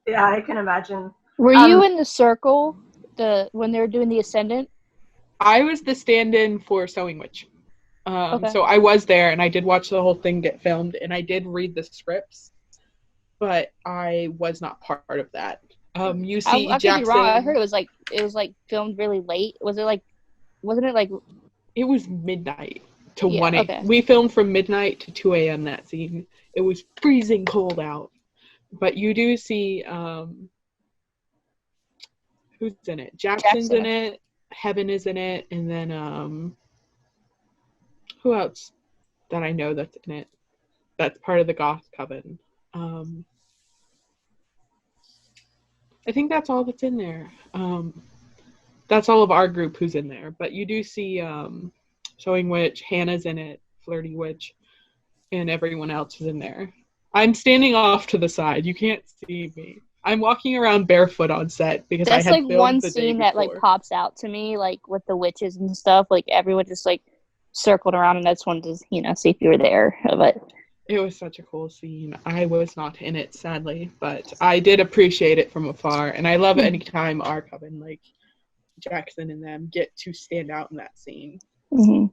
Yeah, I can imagine. Were you in the circle when they were doing the Ascendant? I was the stand-in for Sewing Witch. Okay. So I was there, and I did watch the whole thing get filmed, and I did read the scripts, but I was not part of that. You see, I could be wrong. I heard it was filmed really late. Wasn't it like? It was midnight to 1 a.m. Okay. We filmed from midnight to 2 a.m. that scene. It was freezing cold out. But you do see who's in it? Jackson's in it. Heaven is in it, and then who else that I know that's in it? That's part of the Goth Coven. I think that's all that's in there. That's all of our group who's in there. But you do see Sewing Witch, Hannah's in it, Flirty Witch, and everyone else is in there. I'm standing off to the side. You can't see me. I'm walking around barefoot on set because I had filmed the day before. That's like one scene that like pops out to me, like with the witches and stuff. Like everyone just like circled around, and that's one to see if you were there. But it was such a cool scene. I was not in it, sadly, but I did appreciate it from afar, and I love any time our coven, like Jackson and them, get to stand out in that scene. Mm-hmm.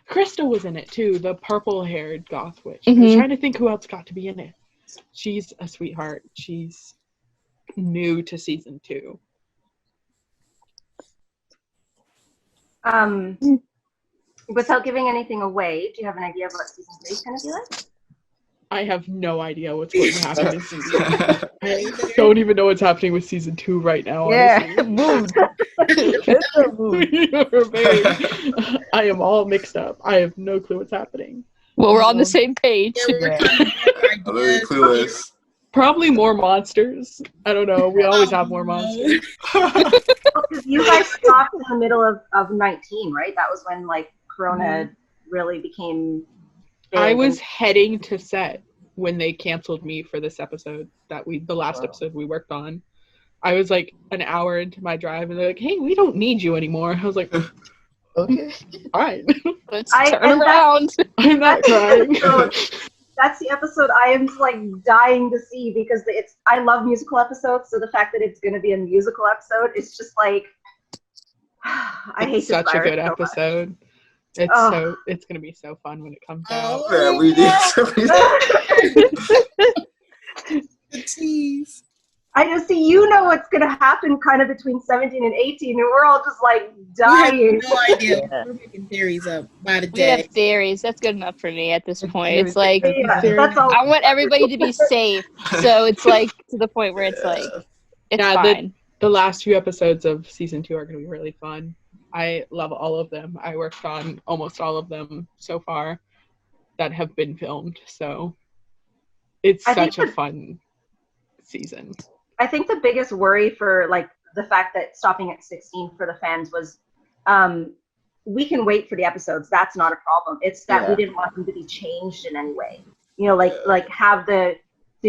Crystal was in it too, the purple-haired goth witch. I was trying to think who else got to be in it. She's a sweetheart. She's new to season 2. Without giving anything away, do you have an idea of what season 3 is going to be like? I have no idea what's going to happen in season 2. I don't even know what's happening with season 2 right now. Yeah, moved. I am all mixed up. I have no clue what's happening. Well, we're on the same page. I'm really clueless. Probably more monsters. I don't know. We always have more monsters. You guys stopped in the middle of 19, right? That was when like Corona really became big. I was heading to set when they canceled me for this episode the last episode we worked on. I was like an hour into my drive, and they're like, "Hey, we don't need you anymore." I was like, "Okay, all right, let's turn around." I'm not crying. That's the episode I am like dying to see because I love musical episodes, so the fact that it's going to be a musical episode, it's just like it's such a good episode. It's going to be so fun when it comes out. Yeah, we did. Jeez. I just see what's going to happen kind of between 17 and 18, and we're all just like dying. We have no idea. We're making theories up by the day. We have theories. That's good enough for me at this point. It's like that's all. I want everybody to be safe, so it's like to the point where it's like it's fine. The last few episodes of season 2 are going to be really fun. I love all of them. I worked on almost all of them so far that have been filmed, so it's such a fun season. I think the biggest worry for like the fact that stopping at 16 for the fans was we can wait for the episodes. That's not a problem. It's that we didn't want them to be changed in any way. Like have the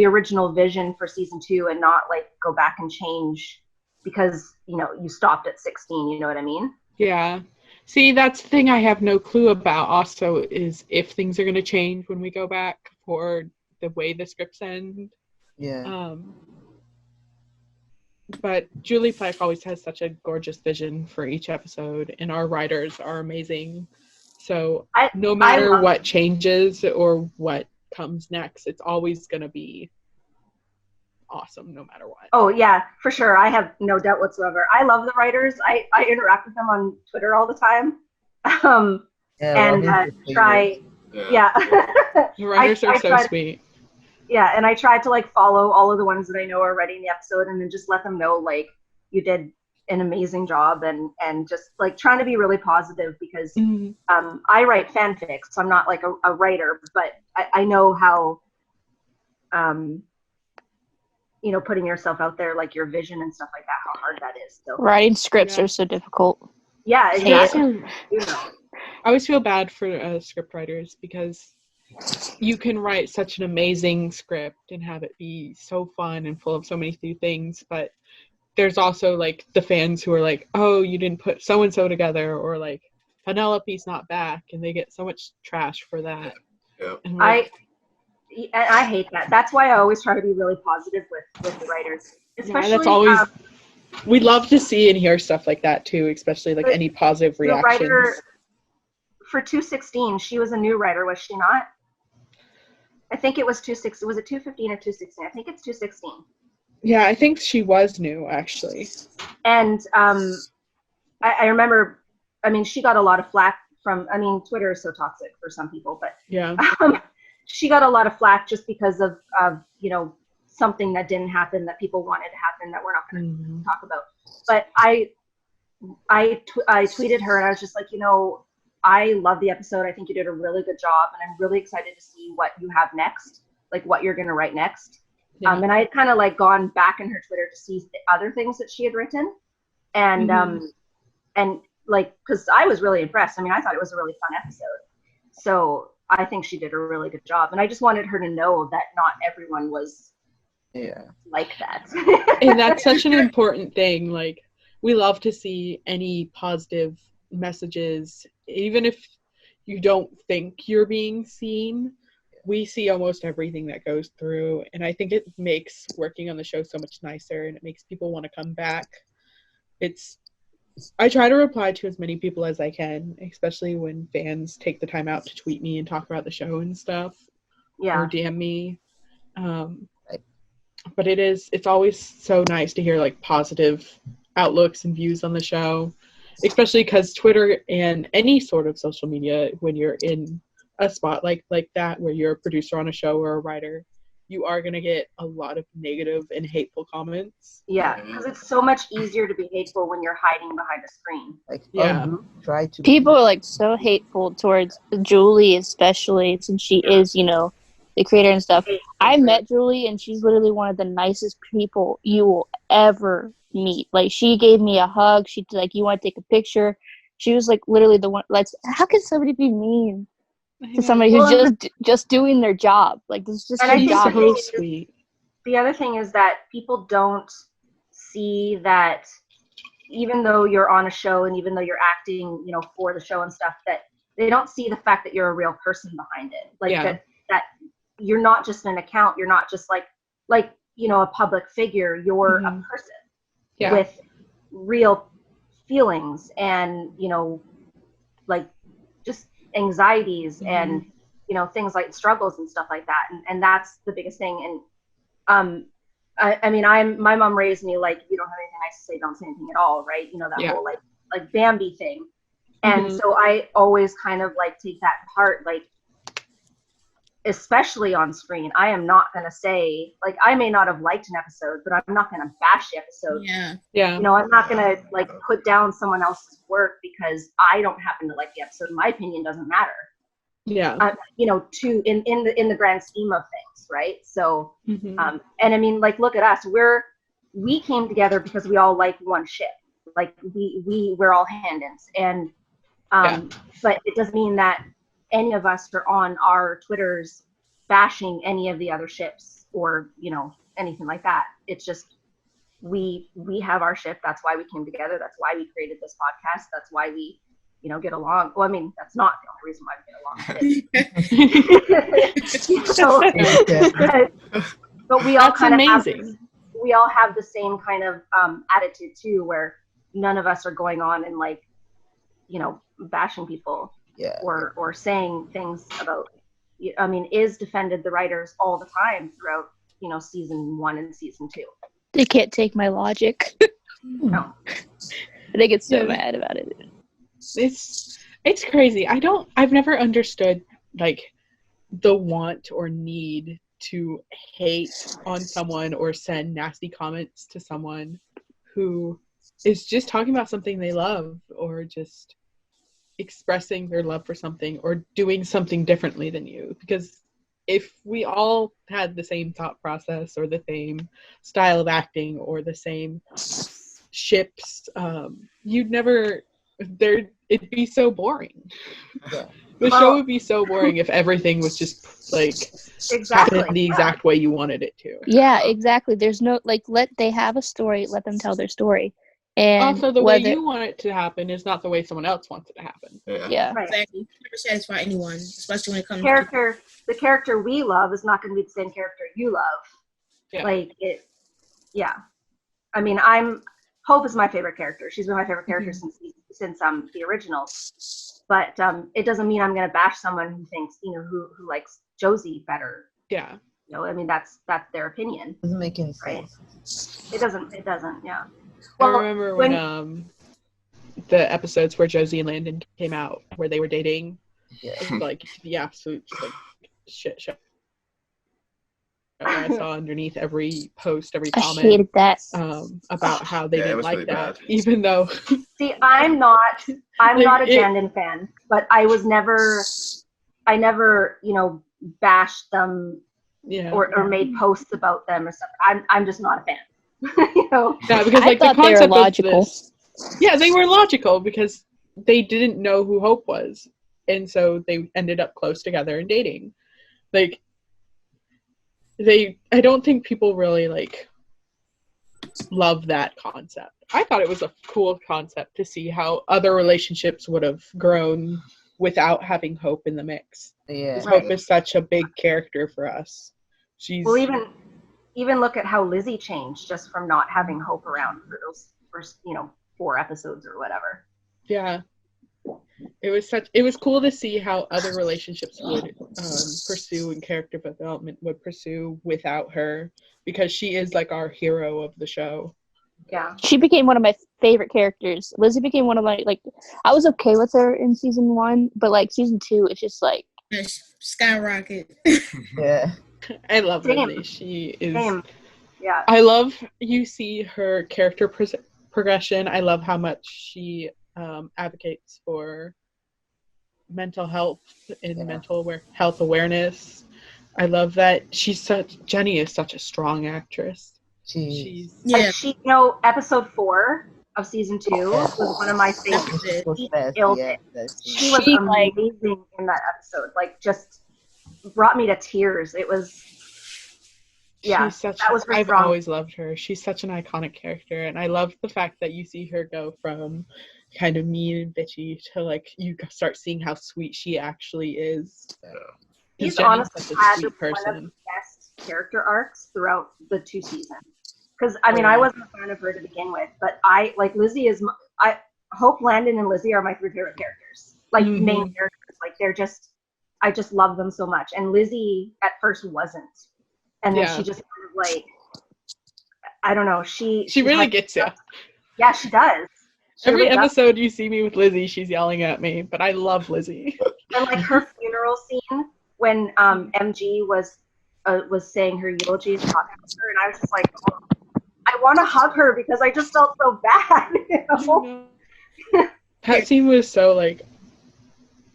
original vision for season 2 and not like go back and change because you stopped at 16. You know what I mean? Yeah. See, that's the thing I have no clue about also is if things are going to change when we go back for the way the scripts end. Yeah. But Julie Pike always has such a gorgeous vision for each episode, and our writers are amazing. So no matter what changes or what comes next, it's always going to be awesome no matter what. Oh yeah, for sure. I have no doubt whatsoever. I love the writers. I interact with them on Twitter all the time. Try. Yeah. The writers are so sweet. Yeah, and I try to like follow all of the ones that I know are writing the episode, and then just let them know like you did an amazing job, and just like trying to be really positive because I write fanfic, so I'm not like a writer, but I know how putting yourself out there, like your vision and stuff like that, how hard that is. So writing scripts are so difficult. Yeah, exactly. I always feel bad for script writers because you can write such an amazing script and have it be so fun and full of so many new things, but there's also like the fans who are like, oh, you didn't put so and so together, or like Penelope's not back, and they get so much trash for that. Yeah. I hate that. That's why I always try to be really positive with the writers. Especially, that's always we love to see and hear stuff like that too, especially like any positive reactions. The writer for 216, she was a new writer, was she not? I think it was 216. Was it 215 or 216? I think it's 216. Yeah, I think she was new actually. And I remember, I mean, she got a lot of flack from, I mean, Twitter is so toxic for some people, but yeah. She got a lot of flack just because of something that didn't happen that people wanted to happen that we're not going to talk about. But I tweeted her and I was just like, I love the episode. I think you did a really good job, and I'm really excited to see what you have next, like what you're going to write next. Yeah. And I had kind of like gone back in her Twitter to see the other things that she had written, and like, because I was really impressed. I mean, I thought it was a really fun episode. So I think she did a really good job, and I just wanted her to know that not everyone was like that. And that's such an important thing. Like, we love to see any positive messages, even if you don't think you're being seen. We see almost everything that goes through, and I think it makes working on the show so much nicer, and it makes people want to come back. I try to reply to as many people as I can, especially when fans take the time out to tweet me and talk about the show and stuff, or DM me. But it's always so nice to hear like positive outlooks and views on the show, especially because Twitter and any sort of social media, when you're in a spot like that where you're a producer on a show or a writer, you are going to get a lot of negative and hateful comments. Yeah, because it's so much easier to be hateful when you're hiding behind a screen. People are like so hateful towards Julie, especially since she is, the creator and stuff. I met Julie, and she's literally one of the nicest people you will ever meet. Like, she gave me a hug. She's like, you want to take a picture? She was like literally the one. Like, how can somebody be mean to somebody who's just doing their job? Like, this is just your job. So sweet. The other thing is that people don't see that even though you're on a show and even though you're acting, for the show and stuff, that they don't see the fact that you're a real person behind it. Like that you're not just an account. You're not just like a public figure. You're a person with real feelings and, like just anxieties and, things like struggles and stuff like that. And that's the biggest thing. And, I mean, my mom raised me like, you don't have anything nice to say, don't say anything at all. Right. That whole like Bambi thing. And so I always kind of like take that part, like, especially on screen, I am not going to say, like, I may not have liked an episode, but I'm not going to bash the episode. Yeah. I'm not going to like put down someone else's work because I don't happen to like the episode. My opinion doesn't matter. Yeah. In the grand scheme of things. Right. So, and I mean, like, look at us, we came together because we all like one ship. Like we're all hand-ins, and, but it doesn't mean that any of us are on our Twitters bashing any of the other ships or, anything like that. It's just, we have our ship. That's why we came together. That's why we created this podcast. That's why we, get along. Well, I mean, that's not the only reason why we get along. But we all kind of we all have the same kind of attitude too, where none of us are going on and like, bashing people. or saying things about. I mean, Iz defended the writers all the time throughout, season 1 and season 2. They can't take my logic. No. They get so mad about it. It's crazy. I've never understood like the want or need to hate on someone or send nasty comments to someone who is just talking about something they love or just expressing their love for something or doing something differently than you. Because if we all had the same thought process or the same style of acting or the same ships, it'd be so boring. Yeah. The show would be so boring if everything was just like happening the exact way you wanted it to. Yeah, exactly. There's no they have a story, let them tell their story. And also, the way you want it to happen is not the way someone else wants it to happen. Yeah. Right. Exactly. You never satisfy anyone, especially when it comes to the character we love is not going to be the same character you love. Yeah. I mean, Hope is my favorite character. She's been my favorite character since the originals. But it doesn't mean I'm going to bash someone who thinks, who likes Josie better. Yeah. I mean, that's their opinion. Doesn't make any sense. Right? It doesn't, yeah. Well, I remember when the episodes where Josie and Landon came out, where they were dating, it was like the absolute shit show. I saw underneath every post, every comment. I hated that. About how they didn't like really that, bad. even though. See, I'm not a Landon fan, but I never, bashed them or made posts about them or something. I'm just not a fan. Yeah, because I thought they were logical. Yeah, they were logical because they didn't know who Hope was, and so they ended up close together and dating. I don't think people really love that concept. I thought it was a cool concept to see how other relationships would have grown without having Hope in the mix. Yeah. Hope is such a big character for us. Well, even look at how Lizzie changed just from not having Hope around for those first, 4 episodes or whatever. Yeah. It was cool to see how other relationships would pursue and character development would pursue without her, because she is our hero of the show. Yeah. She became one of my favorite characters. Lizzie became one of my I was okay with her in season 1, but season 2 it's just skyrocket. Yeah. I love Lizzie. She is. Same. Yeah. I love you see her character progression. I love how much she advocates for mental health and mental health awareness. I love that Jenny is such a strong actress. She's episode 4 of season 2 was one of my favorites. She was amazing in that episode. Just brought me to tears. It was I've always loved her. She's such an iconic character, and I love the fact that you see her go from kind of mean and bitchy to you start seeing how sweet she actually is. She's honestly had one of the best character arcs throughout the 2 seasons. Because I wasn't a fan of her to begin with, but Lizzie is. Hope, Landon, and Lizzie are my 3 favorite characters. Main characters. They're just. I just love them so much. And Lizzie at first wasn't, and then she just kind of I don't know. She really gets you. Yeah, she does. Every episode you see me with Lizzie, she's yelling at me, but I love Lizzie. And her funeral scene when MG was saying her eulogies, talking to her, and I was just I want to hug her because I just felt so bad. That scene was so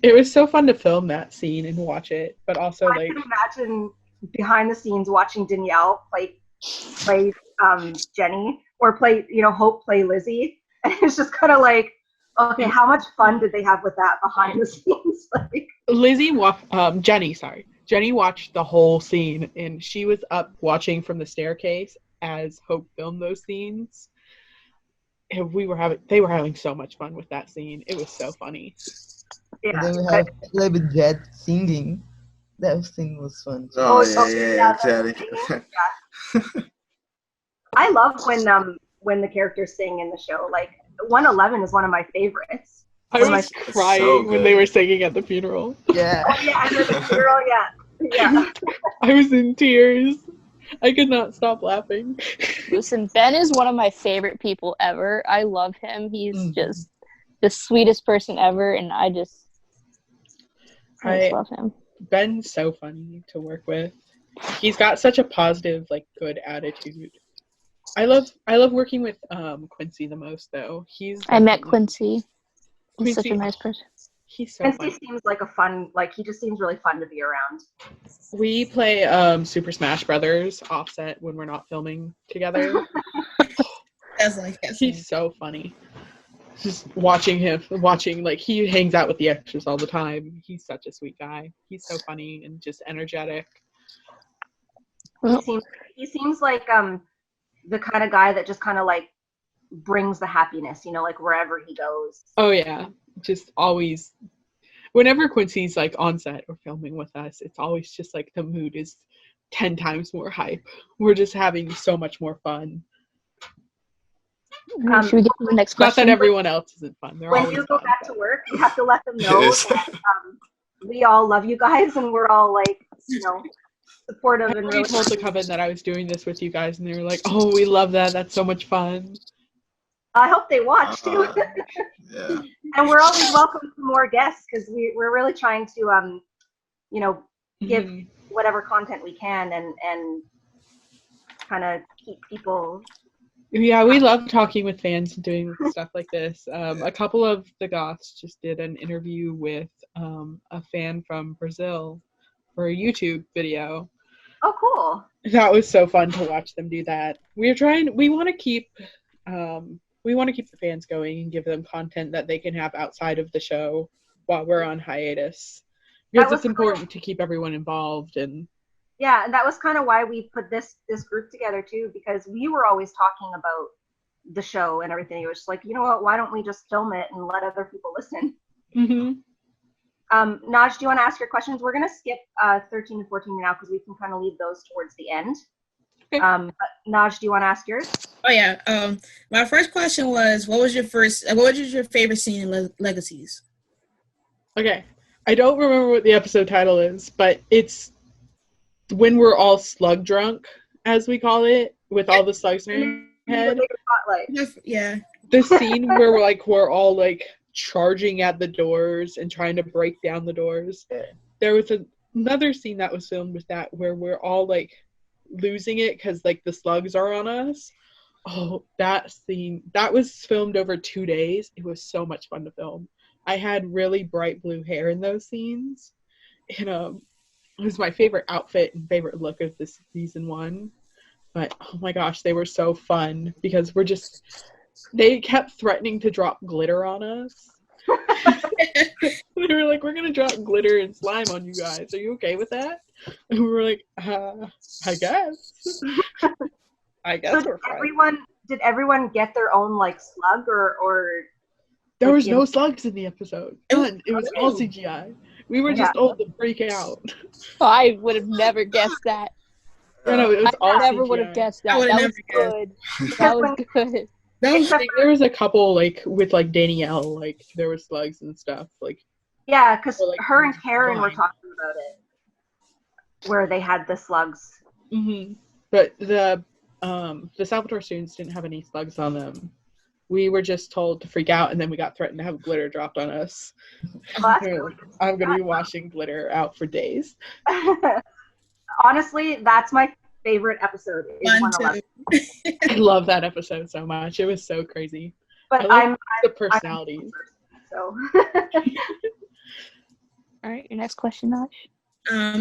it was so fun to film that scene and watch it, but also I can imagine behind the scenes watching Danielle play Jenny or play Hope play Lizzie, and it's just kind of okay, how much fun did they have with that behind the scenes? Jenny watched the whole scene, and she was up watching from the staircase as Hope filmed those scenes. And they were having so much fun with that scene. It was so funny. Yeah. And then we have David Jed singing. That scene was fun. Exactly. I love when the characters sing in the show. 111 is one of my favorites. I was crying when they were singing at the funeral. Yeah. Oh yeah, I know the funeral. Yeah. I was in tears. I could not stop laughing. Listen, Ben is one of my favorite people ever. I love him. He's just the sweetest person ever, and I just love him. Ben's so funny to work with. He's got such a positive, like, good attitude. I love working with Quincy the most, though. I met Quincy. He's such a nice person. He's so Quincy funny. seems like he just seems really fun to be around. We play Super Smash Brothers offset when we're not filming together. He's so funny. Just watching him, like, he hangs out with the extras all the time. He's such a sweet guy. He's so funny and just energetic. He seems like the kind of guy that just kind of like brings the happiness, like wherever he goes. Oh yeah, just always. Whenever Quincy's like on set or filming with us, it's always just like the mood is 10 times more hype. We're just having so much more fun. Should we get to the next question? Not that everyone else isn't fun. They're when you go back to work, you have to let them know that we all love you guys and we're all like, supportive. And really told the Coven that I was doing this with you guys, and they were like, "Oh, we love that. That's so much fun." I hope they watch too. Yeah. And we're always welcome to more guests because we're really trying to, give whatever content we can and kind of keep people. Yeah, we love talking with fans and doing stuff like this. A couple of the Goths just did an interview with a fan from Brazil for a YouTube video. Oh, cool. That was so fun to watch them do that. We want to keep the fans going and give them content that they can have outside of the show while we're on hiatus. Because it's important to keep everyone involved. And yeah, and that was kind of why we put this group together too, because we were always talking about the show and everything. It was just like, you know what, why don't we just film it and let other people listen? Naj, do you want to ask your questions? We're going to skip 13 and 14 now because we can kind of leave those towards the end. Okay. Naj, do you want to ask yours? Oh yeah. My first question was, what was your favorite scene in Legacies? Okay. I don't remember what the episode title is, but it's when we're all slug drunk, as we call it, with all the slugs in our head. Yeah. The scene where we're all like charging at the doors and trying to break down the doors. There was another scene that was filmed with that where we're all like losing it because like the slugs are on us. Oh, that scene, that was filmed over 2 days. It was so much fun to film. I had really bright blue hair in those scenes, and it was my favorite outfit and favorite look of this season 1. But oh my gosh, they were so fun because they kept threatening to drop glitter on us. They were like, "We're gonna drop glitter and slime on you guys. Are you okay with that?" And we were like, I guess. I guess so we're fine. Did everyone get their own like slug or? There was no slugs in the episode. None. It was all CGI. We were just told to freak out. I would have never guessed that. No, it was all I never CGI. would have guessed that. That was good. That was good. There was a couple like with like Danielle, like there were slugs and stuff. Like yeah, because her and Karen were talking about it, where they had the slugs. But the Salvatore students didn't have any slugs on them. We were just told to freak out, and then we got threatened to have glitter dropped on us. I'm going to be washing glitter out for days. Honestly, that's my favorite episode. Is 111. I love that episode so much. It was so crazy. But I love the personalities. So. All right, your next question, Naj.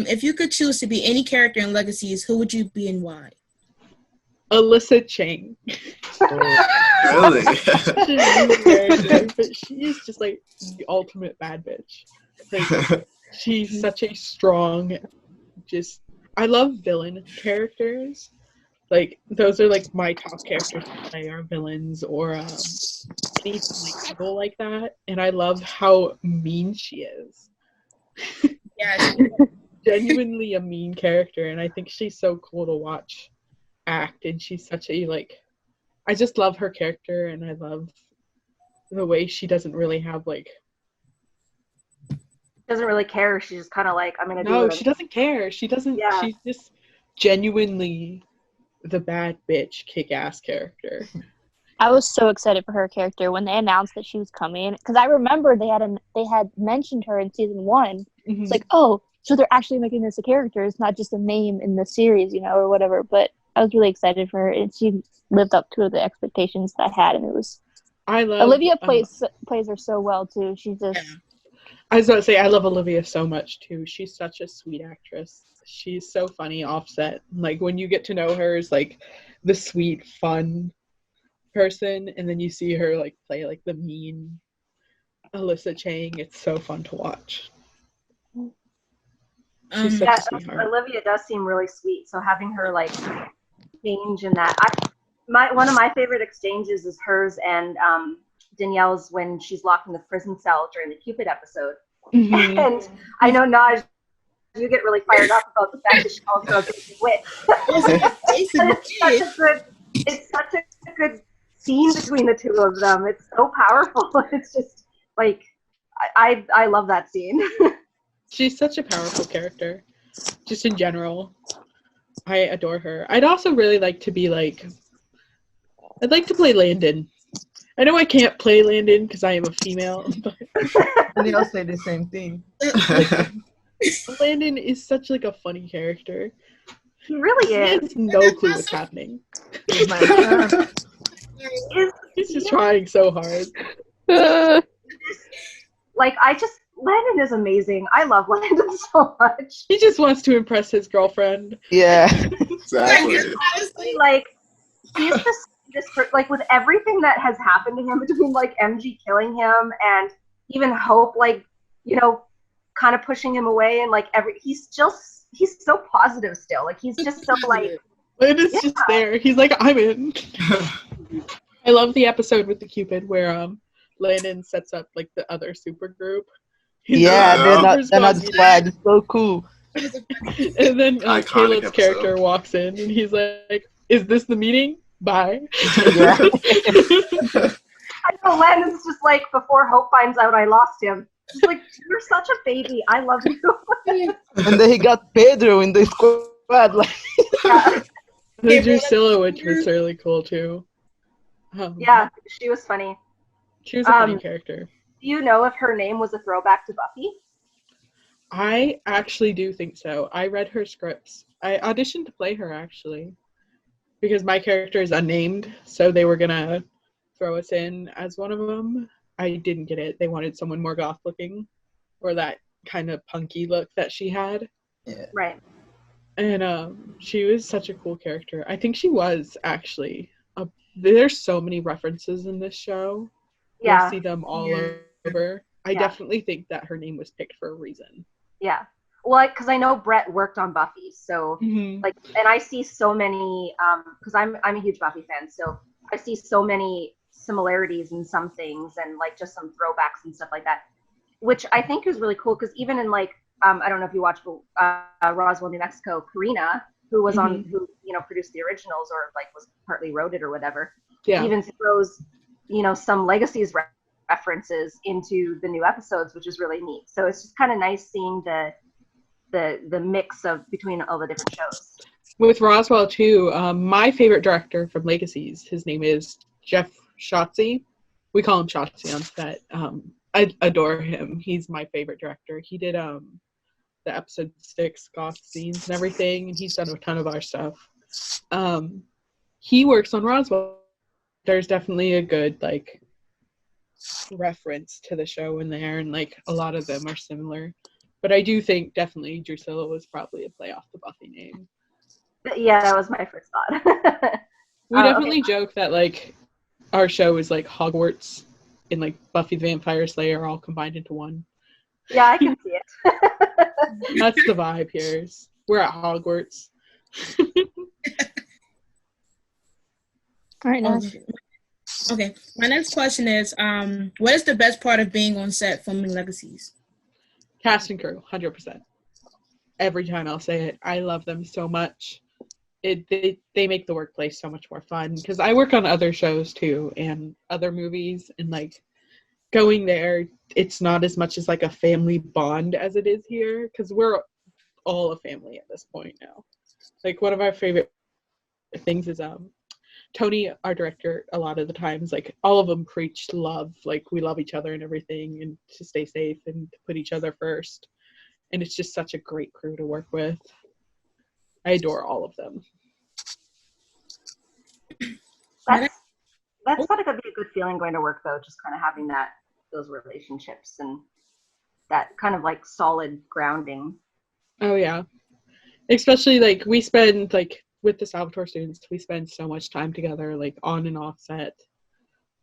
If you could choose to be any character in Legacies, who would you be and why? Alyssa Chang. Really? But she is just like the ultimate bad bitch. Like, she's such a strong, I love villain characters. Like, those are like my top characters to play are villains or anything like evil like that. And I love how mean she is. Yeah, genuinely a mean character, and I think she's so cool to watch act, and she's such a I just love her character, and I love the way she doesn't really have like. Doesn't really care. She's just kind of like, I'm gonna do. No, she doesn't care. She doesn't. Yeah. She's just genuinely the bad bitch, kick-ass character. I was so excited for her character when they announced that she was coming, because I remember they had mentioned her in season 1. Mm-hmm. It's like, oh, so they're actually making this a character. It's not just a name in the series, or whatever. But I was really excited for her, and she lived up to the expectations that I had, and it was. Olivia plays her so well too. She's just. Yeah. I was about to say, I love Olivia so much too. She's such a sweet actress. She's so funny offset. Like when you get to know her as like the sweet, fun person, and then you see her like play like the mean Alyssa Chang, it's so fun to watch. She's such a sweetheart. Olivia does seem really sweet, so having her like change in that. One of my favorite exchanges is hers and Danielle's when she's locked in the prison cell during the Cupid episode. Mm-hmm. And I know, Naj, you get really fired up about the fact that she calls her a basic wit. It's such a good scene between the two of them. It's so powerful. It's just like I love that scene. She's such a powerful character, just in general. I adore her. I'd also really like to be like, I'd like to play Landon. I know I can't play Landon because I am a female. But they all say the same thing. Landon is such like a funny character. He really is. He has no clue what's happening. He's just trying so hard. Landon is amazing. I love Landon so much. He just wants to impress his girlfriend. Yeah. Exactly. Like, he's just like with everything that has happened to him between like MG killing him and even Hope kind of pushing him away and like he's so positive still. Like he's just so like Landon's just there. He's like, I'm in. I love the episode with the Cupid where Landon sets up like the other super group. They're not bad. It's so cool. And then Caleb's character walks in and he's like, is this the meeting? Bye. Yeah. I know Landon's just like, before Hope finds out I lost him. He's like, you're such a baby. I love you. And then he got Pedro in the squad. Like, The Drusilla, which was really cool too. Yeah, she was funny. She was a funny character. Do you know if her name was a throwback to Buffy? I actually do think so. I read her scripts. I auditioned to play her actually. Because my character is unnamed, so they were gonna throw us in as one of them. I didn't get it. They wanted someone more goth looking, or that kind of punky look that she had. Yeah. Right. And she was such a cool character. I think she was actually. There's so many references in this show. Yeah. You'll see them all over. I definitely think that her name was picked for a reason. Yeah. Well, because I know Brett worked on Buffy, so like, and I see so many, because I'm a huge Buffy fan, so I see so many similarities in some things and like just some throwbacks and stuff like that, which I think is really cool. Because even in like, I don't know if you watch Roswell, New Mexico, Karina, who was on, who produced the originals or like was partly wrote it or whatever, even throws some Legacies references into the new episodes, which is really neat. So it's just kind of nice seeing the mix of between all the different shows. With Roswell too, my favorite director from Legacies, his name is Jeff Shotzi. We call him Shotzi on set. I adore him. He's my favorite director. He did the episode 6 goth scenes and everything, and he's done a ton of our stuff. He works on Roswell. There's definitely a good like reference to the show in there, and like a lot of them are similar. But I do think definitely Drusilla was probably a play off the Buffy name. Yeah, that was my first thought. We definitely joke that like our show is like Hogwarts and like Buffy the Vampire Slayer all combined into one. Yeah, I can see it. That's the vibe here. We're at Hogwarts. All right, now. Okay, my next question is, what is the best part of being on set filming Legacies? Cast and crew, 100%. Every time I'll say it, I love them so much. They make the workplace so much more fun, because I work on other shows too and other movies, and like going there, it's not as much as like a family bond as it is here, because we're all a family at this point now. Like one of our favorite things is Tony, our director, a lot of the times, like all of them preach love, like we love each other and everything, and to stay safe and to put each other first. And it's just such a great crew to work with. I adore all of them. That's gotta be a good feeling going to work though, just kind of having those relationships and that kind of like solid grounding. Oh yeah. Especially like we spend like with the Salvatore students, we spend so much time together, like on and off set.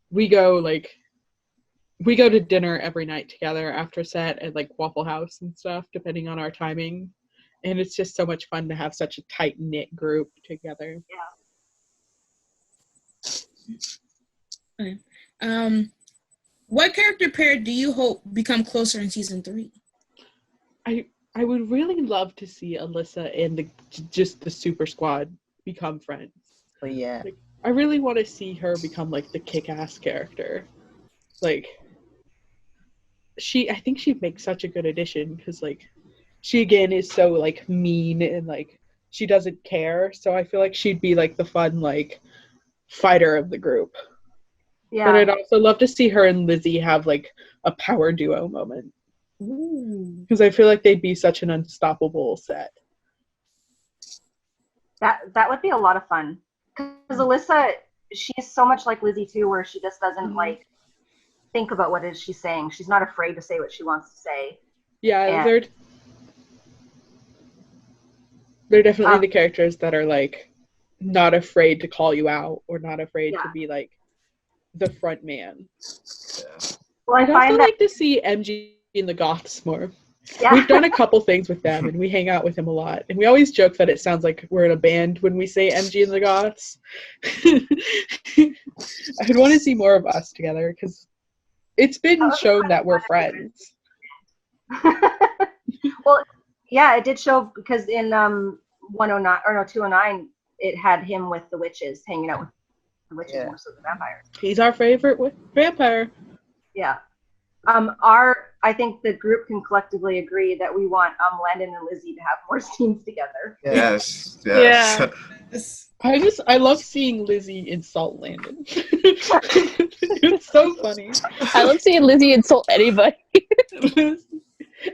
We go to dinner every night together after set at like Waffle House and stuff, depending on our timing. And it's just so much fun to have such a tight knit group together. Yeah. Okay. What character pair do you hope become closer in season 3? I would really love to see Alyssa and just the Super Squad become friends. Oh yeah. Like, I really want to see her become like the kick-ass character. Like I think she'd make such a good addition because like she again is so like mean and like she doesn't care. So I feel like she'd be like the fun like fighter of the group. Yeah. But I'd also love to see her and Lizzie have like a power duo moment. Because I feel like they'd be such an unstoppable set. That would be a lot of fun. Because Alyssa, she's so much like Lizzie too, where she just doesn't like think about what it is she's saying. She's not afraid to say what she wants to say. Yeah, they're definitely the characters that are like not afraid to call you out or not afraid to be like the front man. Yeah. Well, I'd also like to see MG in the Goths more. Yeah. We've done a couple things with them and we hang out with them a lot. And we always joke that it sounds like we're in a band when we say MG and the Goths. I'd want to see more of us together because it's been shown that we're friends. Well, yeah, it did show because in 209 it had him with the witches, hanging out with the witches more so than vampires. He's our favorite vampire. Yeah. I think the group can collectively agree that we want Landon and Lizzie to have more scenes together. Yes. Yeah. I love seeing Lizzie insult Landon. It's so funny. I love seeing Lizzie insult anybody.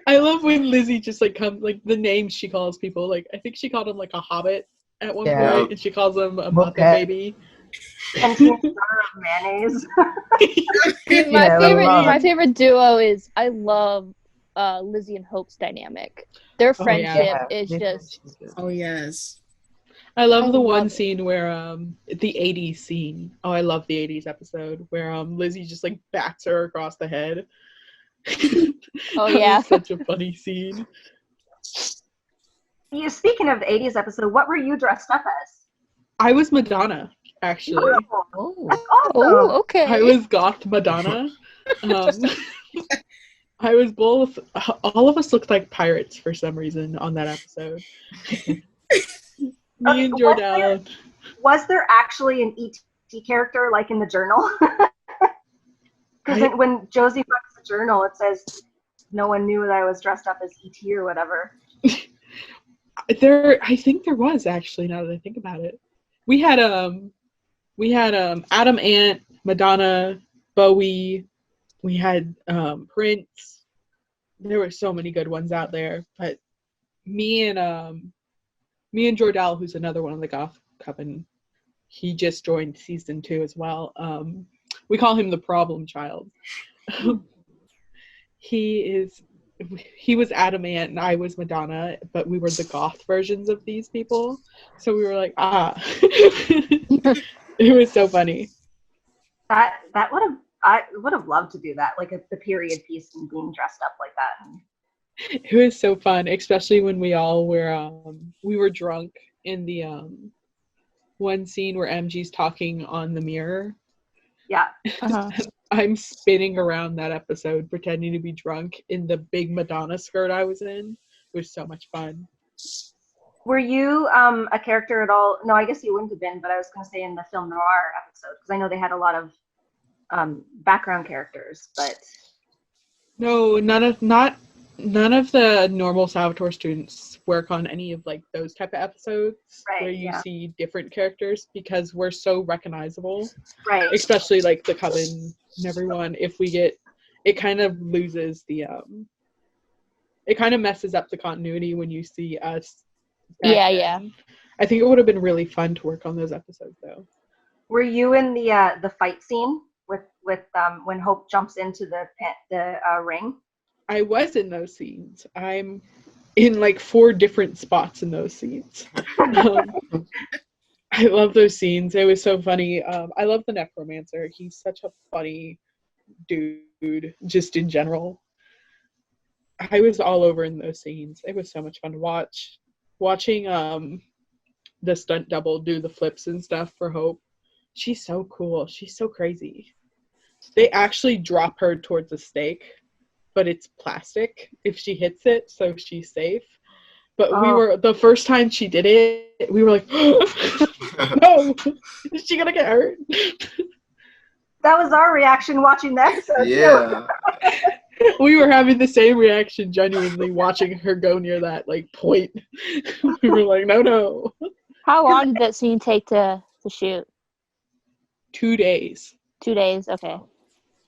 I love when Lizzie just like comes, like the names she calls people. Like I think she called him like a hobbit at one point, and she calls him a Muppet baby. And she's mayonnaise. My favorite duo is I love Lizzie and Hope's dynamic. Their friendship is just yes. I love the one scene where the 80s scene. Oh, I love the 80s episode where Lizzie just like bats her across the head. Oh yeah. Such a funny scene. Yeah, speaking of the 80s episode, what were you dressed up as? I was Madonna, actually. Oh, that's awesome. Oh, okay. I was goth Madonna. I was both. All of us looked like pirates for some reason on that episode. Me and Jordal. Was there actually an E.T. character like in the journal? Because when Josie books the journal, it says no one knew that I was dressed up as E.T. or whatever. I think there was actually. Now that I think about it, we had Adam Ant, Madonna, Bowie. We had Prince. There were so many good ones out there, but me and Jordal, who's another one of the Goth Coven, he just joined season 2 as well. We call him the problem child. He was Adam Ant and I was Madonna, but we were the goth versions of these people. So we were like, It was so funny. I would have loved to do that, like the period piece and being dressed up like that. It was so fun, especially when we all were we were drunk in the one scene where MG's talking on the mirror. Yeah. I'm spinning around that episode pretending to be drunk in the big Madonna skirt I was in. It was so much fun. Were you a character at all? No, I guess you wouldn't have been, but I was going to say in the film noir episode, because I know they had a lot of background characters, but no, none of the normal Salvatore students work on any of like those type of episodes where you see different characters because we're so recognizable. Right. Especially like the Coven and everyone. If we get, it kind of loses the it kind of messes up the continuity when you see us. Yeah. I think it would have been really fun to work on those episodes though. Were you in the fight scene with when Hope jumps into the ring? I was in those scenes. I'm in like 4 different spots in those scenes. I love those scenes. It was so funny. I love the Necromancer. He's such a funny dude, just in general. I was all over in those scenes. It was so much fun to watch. Watching the stunt double do the flips and stuff for Hope. She's so cool. She's so crazy. They actually drop her towards the stake, but it's plastic if she hits it, so she's safe. But we were, the first time she did it, we were like, no, is she gonna get hurt? That was our reaction watching the episode. Yeah. We were having the same reaction genuinely watching her go near that like point. We were like, no. How long did that scene take to shoot? 2 days. 2 days, okay.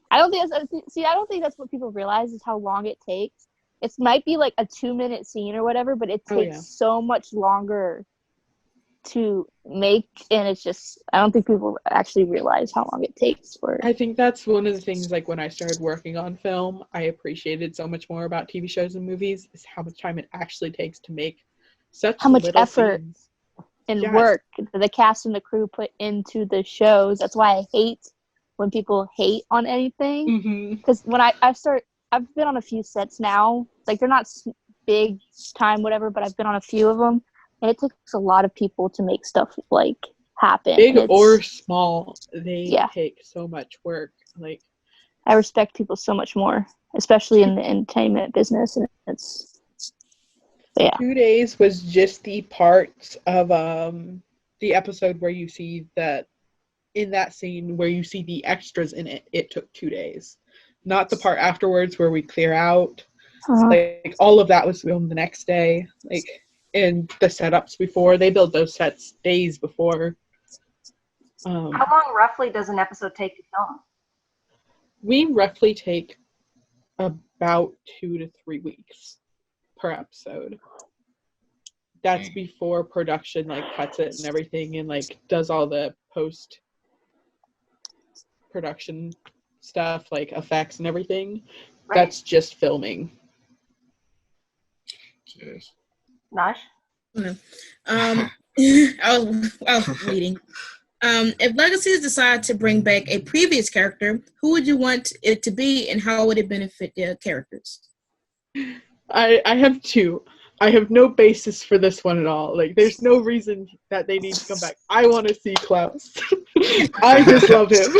I don't think that's what people realize is how long it takes. It might be like a 2-minute scene or whatever, but it takes so much longer to make, and it's just, I don't think people actually realize how long it takes for. I think that's one of the things, like when I started working on film, I appreciated so much more about TV shows and movies is how much time it actually takes to make such how much little effort scenes. And work the cast and the crew put into the shows. That's why I hate when people hate on anything, because when I've been on a few sets now, like they're not big time whatever, but I've been on a few of them, and it takes a lot of people to make stuff like happen, big or small. They take so much work. Like, I respect people so much more, especially in the entertainment business, and it's 2 days was just the parts of the episode where you see that in that scene where you see the extras in it. It took 2 days, not the part afterwards where we clear out. Like all of that was filmed the next day. Like, and the setups before, they build those sets days before. How long roughly does an episode take to film? We roughly take about 2 to 3 weeks per episode. That's before production like cuts it and everything and like does all the post production stuff, like effects and everything. Right. That's just filming. Cheers. Nash? I was reading. If Legacies decide to bring back a previous character, who would you want it to be and how would it benefit the characters? I have 2. I have no basis for this one at all. Like, there's no reason that they need to come back. I want to see Klaus. I just love him.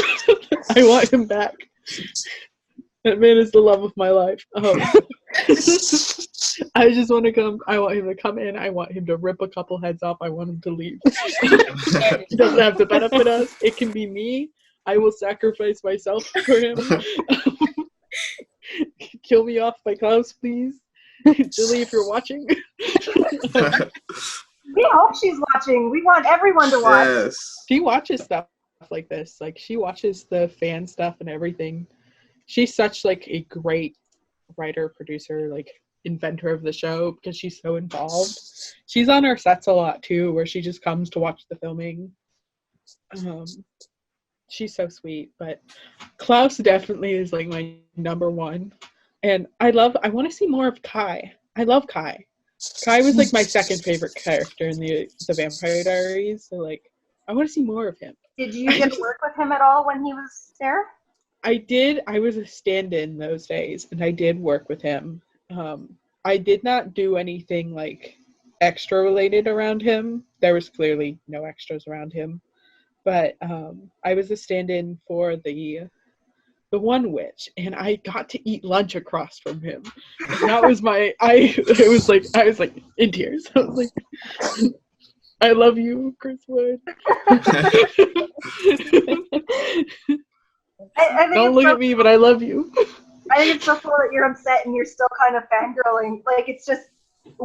I want him back. That man is the love of my life. I just want to come. I want him to come in. I want him to rip a couple heads off. I want him to leave. He doesn't have to benefit us. It can be me. I will sacrifice myself for him. Kill me off by Klaus, please. Julie, if you're watching. We hope she's watching. We want everyone to watch. Yes. She watches stuff like this. Like, she watches the fan stuff and everything. She's such like a great writer, producer, like inventor of the show because she's so involved. She's on our sets a lot too, where she just comes to watch the filming. She's so sweet. But Klaus definitely is like my number one. And I want to see more of Kai. I love Kai. Kai was like my second favorite character in the Vampire Diaries. So like, I want to see more of him. Did you get to work with him at all when he was there? I did. I was a stand-in those days, and I did work with him. I did not do anything like extra related around him. There was clearly no extras around him. But I was a stand-in for the one witch, and I got to eat lunch across from him. And that was I was like in tears. I was like, I love you, Chris Wood. I think Don't look at me, but I love you. I think it's so cool that you're upset and you're still kind of fangirling. Like, it's just,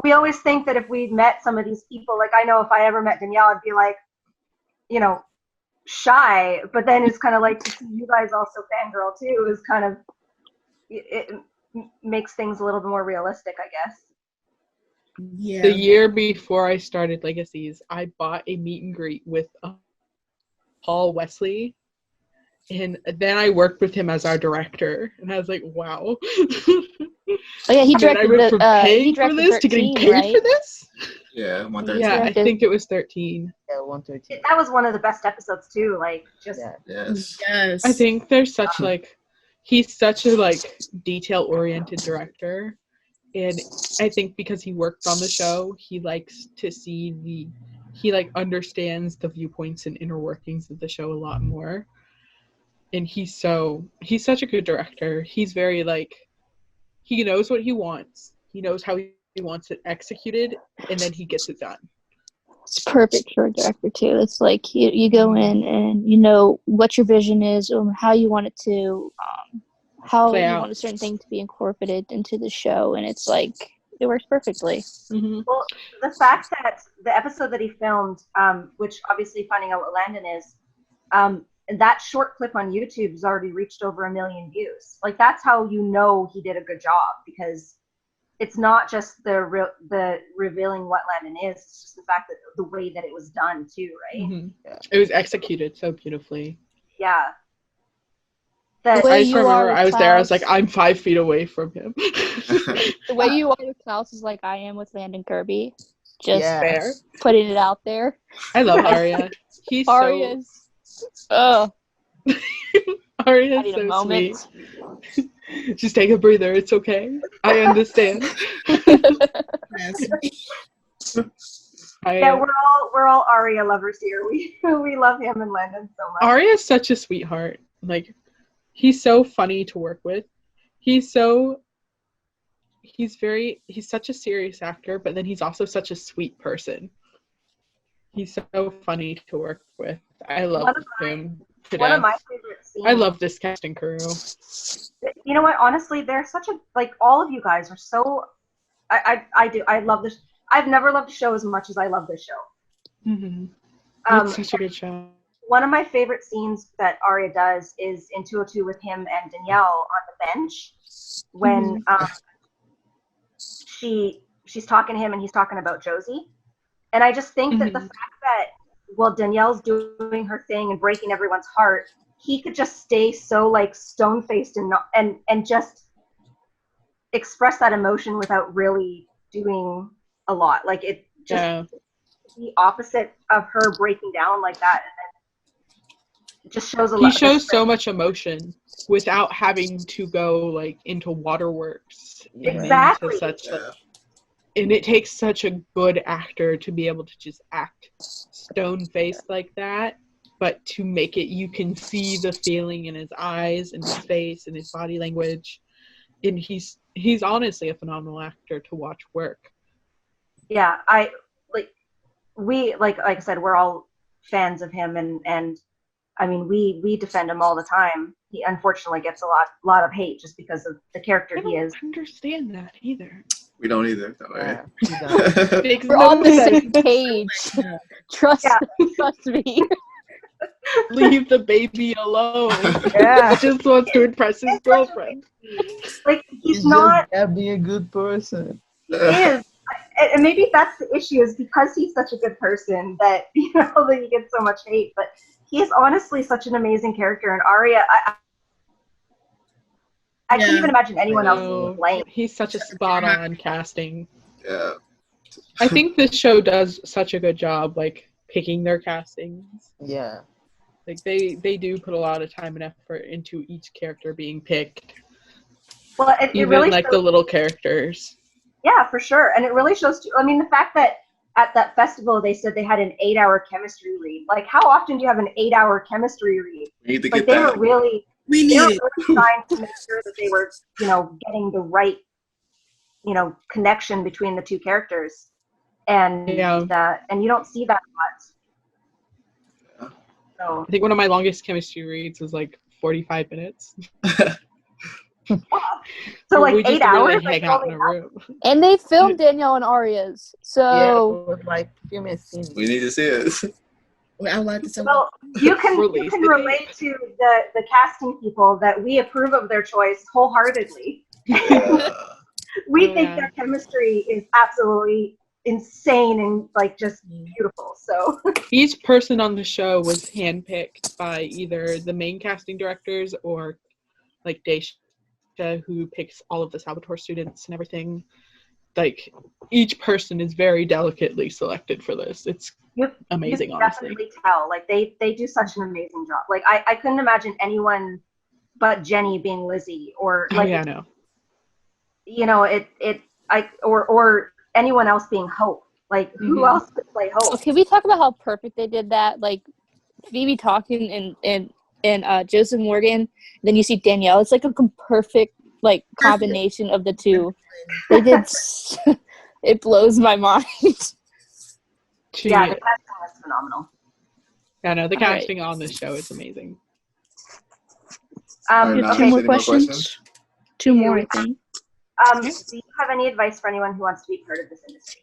we always think that if we met some of these people, like, I know if I ever met Danielle, I'd be like, you know, shy, but then it's kind of like to see you guys also fangirl too is kind of, it makes things a little bit more realistic, I guess. Yeah. The year before I started Legacies, I bought a meet and greet with Paul Wesley, and then I worked with him as our director, and I was like, wow. Oh yeah, he directed paying for this 13, to getting paid right? for this. Yeah, 113. Yeah, I think it was 13. Yeah, 113. That was one of the best episodes too. Like, just Yes. Yes. I think there's such he's such a detail-oriented director, and I think because he worked on the show, he likes to see he understands the viewpoints and inner workings of the show a lot more. And he's such a good director. He's very he knows what he wants. He knows how he wants it executed, and then he gets it done. It's perfect for a director too. It's like you go in and you know what your vision is or how you want it to, how Play you out. want a certain thing to be incorporated into the show, and it's like it works perfectly. Mm-hmm. Well, the fact that the episode that he filmed, which obviously finding out what Landon is, that short clip on YouTube has already reached over 1 million views. Like, that's how you know he did a good job, because it's not just the revealing what Landon is. It's just the fact that the way that it was done too, right? Mm-hmm. Yeah. It was executed so beautifully. Yeah. That, The way I just you remember are I was there. I was like, Klaus. I'm 5 feet away from him. The way you are with Klaus is like I am with Landon Kirby. Just Fair. putting it out there. I love Arya. He's Arya's. Arya's so sweet. Just take a breather. It's okay. I understand. Yeah, we're all Arya lovers here. We love him and Landon so much. Arya's such a sweetheart. Like, he's so funny to work with. He's such a serious actor, but then he's also such a sweet person. He's so funny to work with. I love him to death. One of my favorite scenes. I love this casting crew. You know what? Honestly, they're such a, all of you guys are so, I do. I love this. I've never loved a show as much as I love this show. Mm-hmm. It's such a good show. One of my favorite scenes that Arya does is in 202 with him and Danielle on the bench when she's talking to him and he's talking about Josie. And I just think that the fact that while Danielle's doing her thing and breaking everyone's heart, he could just stay so stone-faced and just express that emotion without really doing a lot. Like, it just the opposite of her breaking down like that, and then it just shows a lot. He shows so much emotion without having to go into waterworks. Exactly. And it takes such a good actor to be able to just act stone-faced like that, but to make it, you can see the feeling in his eyes and his face and his body language. And he's honestly a phenomenal actor to watch work. Yeah, I said, we're all fans of him, and I mean, we defend him all the time. He unfortunately gets a lot of hate just because of the character he is. I don't understand that either. We don't either. Don't worry. We're on the same page. Trust me. Leave the baby alone. Yeah. He just wants to impress his girlfriend. He's not being a good person. He is. And maybe that's the issue, is because he's such a good person that, that he gets so much hate. But he is honestly such an amazing character. And Arya, I can't even imagine anyone else being blamed. He's such a spot-on casting. Yeah. I think this show does such a good job, picking their castings. Yeah. They do put a lot of time and effort into each character being picked. Well, it really shows, the little characters. Yeah, for sure. And it really shows too. I mean, the fact that at that festival they said they had an 8-hour chemistry read. How often do you have an 8-hour chemistry read? We need to get they that. were really We need it. trying to make sure that they were, getting the right, connection between the two characters, and and you don't see that a lot. So I think one of my longest chemistry reads was 45 minutes. So like we just 8 hours? really hang out in a room. And they filmed Danielle and Aria's. So Yeah, it was like filming scenes. We need to see it. I would like to say. Well, you can Release the relate to the casting people that we approve of their choice wholeheartedly. We think their chemistry is absolutely insane and like just beautiful. So each person on the show was handpicked by either the main casting directors or like Daisha, who picks all of the Salvatore students and everything. Like each person is very delicately selected for this. It's amazing, you can honestly. definitely tell. Like they do such an amazing job. Like I couldn't imagine anyone but Jenny being Lizzie or like no. You know, or anyone else being Hope. Like who else could play Hope? Okay, we talk about how perfect they did that. Like Phoebe talking and Joseph Morgan. Then you see Danielle. It's like a perfect like combination of the two. They did. It blows my mind. Yeah, the casting was phenomenal. Yeah, no, the casting on this show is amazing. Two more questions. Two more, I think. Do you have any advice for anyone who wants to be part of this industry?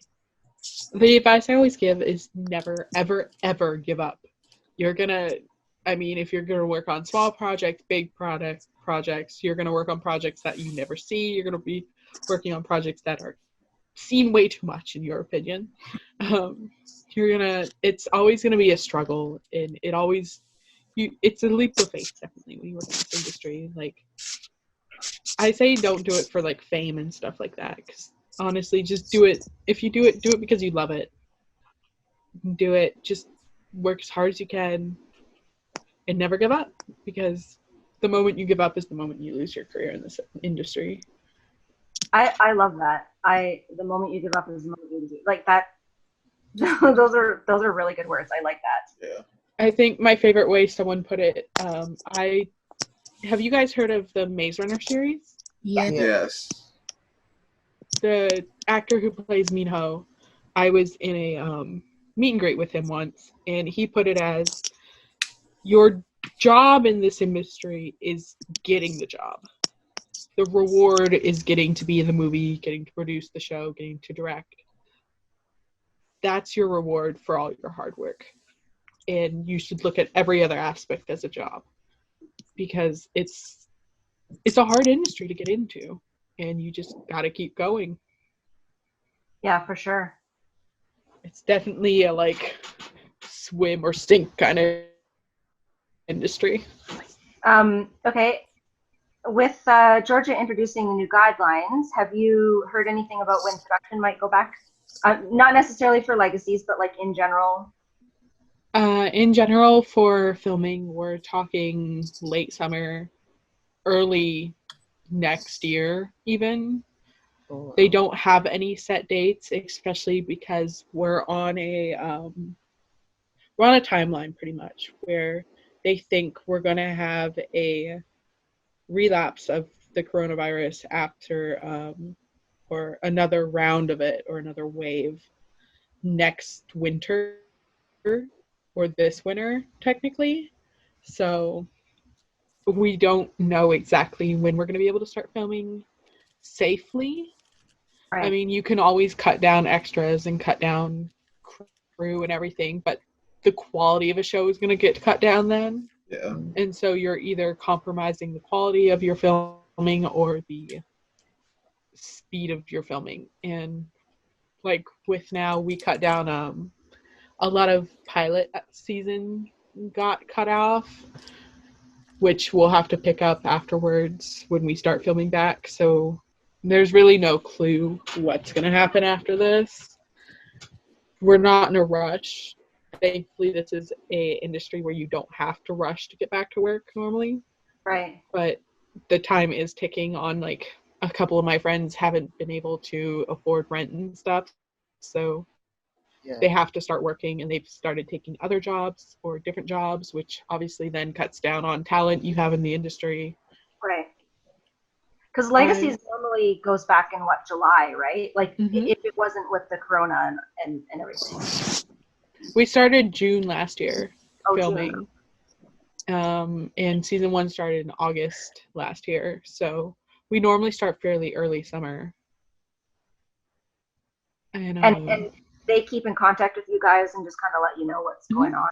The advice I always give is never, ever, ever give up. If you're gonna work on small projects, big projects, you're gonna work on projects that you never see. You're gonna be working on projects that are seen way too much, in your opinion. It's always gonna be a struggle, and it's a leap of faith, definitely, when you work in this industry. Like, I say don't do it for like fame and stuff like that, because honestly, just do it. If you do it because you love it. Do it, just work as hard as you can and never give up, because the moment you give up is the moment you lose your career in this industry. I love that. The moment you give up is the moment you lose it. Like that. Those are really good words. I like that. Yeah. I think my favorite way someone put it, have you guys heard of the Maze Runner series? Yeah. Yes. The actor who plays Minho, I was in a meet and greet with him once, and he put it as, your job in this industry is getting the job. The reward is getting to be in the movie, getting to produce the show, getting to direct. That's your reward for all your hard work. And you should look at every other aspect as a job, because it's a hard industry to get into, and you just gotta keep going. Yeah, for sure. It's definitely a like swim or sink kind of industry. Okay. With Georgia introducing the new guidelines, have you heard anything about when production might go back? Not necessarily for legacies, but like in general. In general, for filming, we're talking late summer, early next year, even. Oh, wow. They don't have any set dates, especially because we're on a timeline pretty much where they think we're going to have a relapse of the coronavirus after or another round of it, or another wave next winter, or this winter technically. So we don't know exactly when we're going to be able to start filming safely. Right. I mean, you can always cut down extras and cut down crew and everything, but the quality of a show is going to get cut down then. Yeah. And so you're either compromising the quality of your filming or the speed of your filming. And like with now, we cut down a lot of pilot season got cut off, which we'll have to pick up afterwards when we start filming back. So there's really no clue what's going to happen after this. We're not in a rush. Thankfully, this is an industry where you don't have to rush to get back to work normally. Right. But the time is ticking on, like, a couple of my friends haven't been able to afford rent and stuff. So they have to start working, and they've started taking other jobs or different jobs, which obviously then cuts down on talent you have in the industry. Right. Because Legacies normally goes back in July, right? Like if it wasn't with the corona and everything. We started June last year filming. June. And season 1 started in August last year, so we normally start fairly early summer. And they keep in contact with you guys and just kind of let you know what's going on.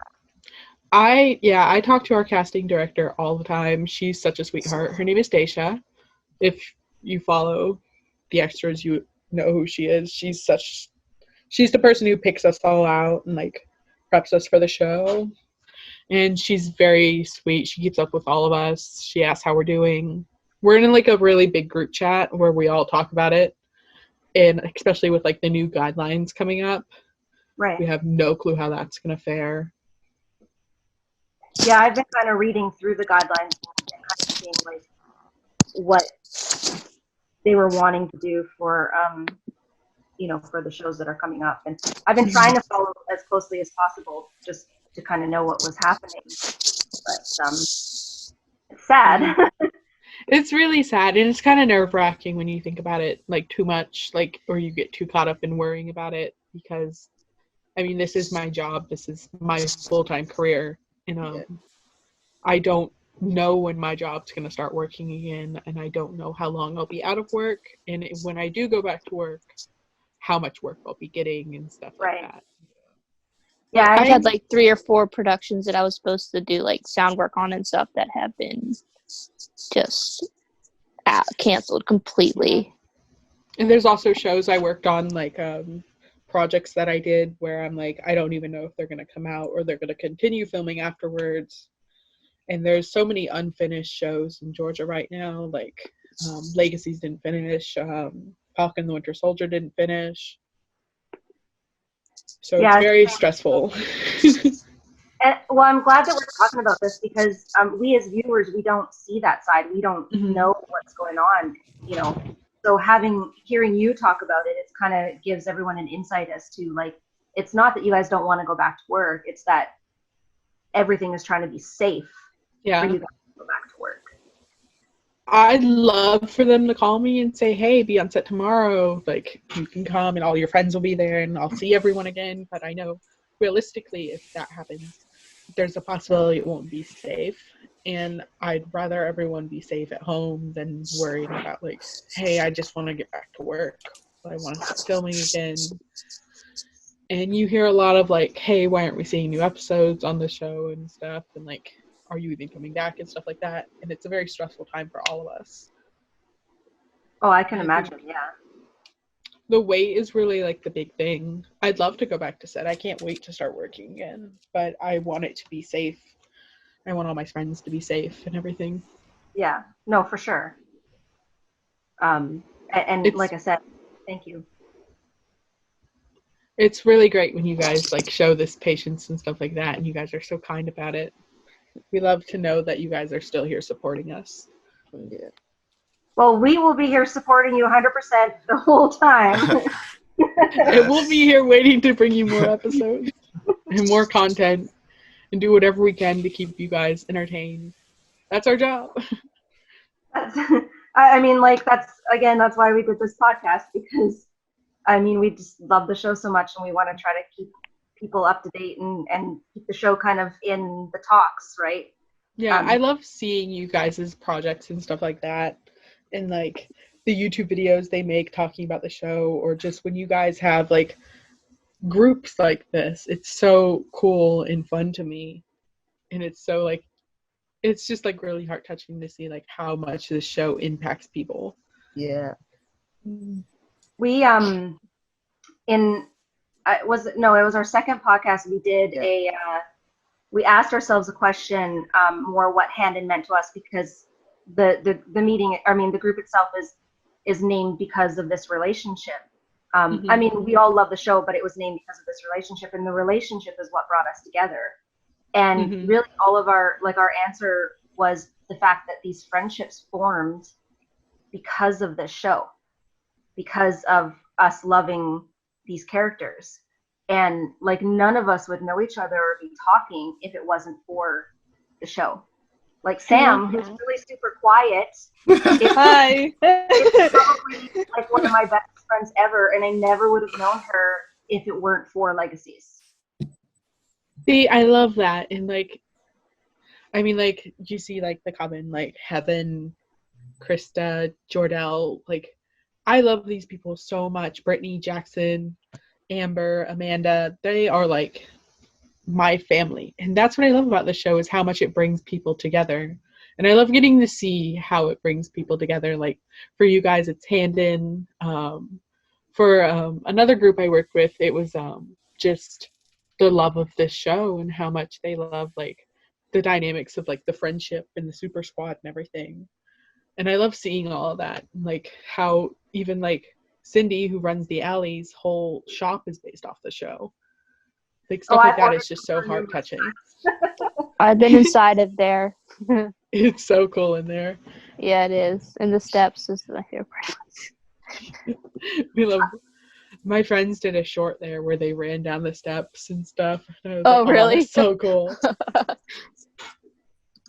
I talk to our casting director all the time. She's such a sweetheart. Her name is Daisha. If you follow the extras, you know who she is. She's the person who picks us all out and like preps us for the show. And she's very sweet. She keeps up with all of us. She asks how we're doing. We're in like a really big group chat where we all talk about it. And especially with like the new guidelines coming up. Right. We have no clue how that's going to fare. Yeah, I've been kind of reading through the guidelines and kind of seeing like what they were wanting to do for for the shows that are coming up. And I've been trying to follow as closely as possible just to kind of know what was happening. But it's sad. It's really sad, and it's kind of nerve-wracking when you think about it like too much, like, or you get too caught up in worrying about it, because I mean, this is my job, this is my full-time career, and I don't know when my job's going to start working again, and I don't know how long I'll be out of work, and when I do go back to work, how much work I'll be getting and stuff like that. Yeah, I've had like 3 or 4 productions that I was supposed to do like sound work on and stuff that have been just canceled completely. And there's also shows I worked on, like projects that I did where I'm like, I don't even know if they're going to come out or they're going to continue filming afterwards. And there's so many unfinished shows in Georgia right now, like Legacies didn't finish, Falcon and the Winter Soldier didn't finish. So it's very stressful. Well, I'm glad that we're talking about this because we as viewers, we don't see that side. We don't know what's going on, So hearing you talk about it, it kind of gives everyone an insight as to like, it's not that you guys don't want to go back to work. It's that everything is trying to be safe for you guys to go back to work. I'd love for them to call me and say, hey, be on set tomorrow. Like, you can come and all your friends will be there and I'll see everyone again. But I know realistically, if that happens, there's a possibility it won't be safe. And I'd rather everyone be safe at home than worrying about like, hey, I just want to get back to work. I want to start filming again. And you hear a lot of like, hey, why aren't we seeing new episodes on the show and stuff? And like, are you even coming back and stuff like that? And it's a very stressful time for all of us. Oh, I can imagine, yeah. The wait is really like the big thing. I'd love to go back to set. I can't wait to start working again, but I want it to be safe. I want all my friends to be safe and everything. Yeah, no, for sure. And like I said, thank you. It's really great when you guys like show this patience and stuff like that, and you guys are so kind about it. We love to know that you guys are still here supporting us. Yeah. Well, we will be here supporting you 100% the whole time. And we'll be here waiting to bring you more episodes and more content and do whatever we can to keep you guys entertained. That's our job. I mean, like, that's why we did this podcast, because, I mean, we just love the show so much and we want to try to keep people up to date and keep the show kind of in the talks, right? Yeah, I love seeing you guys' projects and stuff like that, and like the YouTube videos they make talking about the show, or just when you guys have like groups like this. It's so cool and fun to me, and it's so like, it's just like really heart touching to see like how much this show impacts people. Yeah. We it was our second podcast. We did we asked ourselves a question, more what Handon meant to us, because the meeting, I mean, the group itself is named because of this relationship. I mean, we all love the show, but it was named because of this relationship, and the relationship is what brought us together. And really all of our answer was the fact that these friendships formed because of this show, because of us loving these characters. And like, none of us would know each other or be talking if it wasn't for the show. Like Sam, who's really super quiet, Hi. is probably like one of my best friends ever, and I never would have known her if it weren't for Legacies. See, I love that. And like, I mean, like, you see, like, the common, like, Heaven, Krista, Jordell, like, I love these people so much. Brittany, Jackson, Amber, Amanda, they are, like, my family. And that's what I love about the show is how much it brings people together. And I love getting to see how it brings people together. Like, for you guys, it's Handon. For another group I worked with, it was just the love of this show and how much they love, like, the dynamics of, like, the friendship and the super squad and everything. And I love seeing all of that. Like, how even, like, Cindy, who runs the Alley's whole shop is based off the show. Like, stuff like that is just so heart-touching. I've been inside of there. It's so cool in there. Yeah, it is. And the steps is my favorite part. We love. My friends did a short there where they ran down the steps and stuff. And I was Oh, like, really? That's so cool.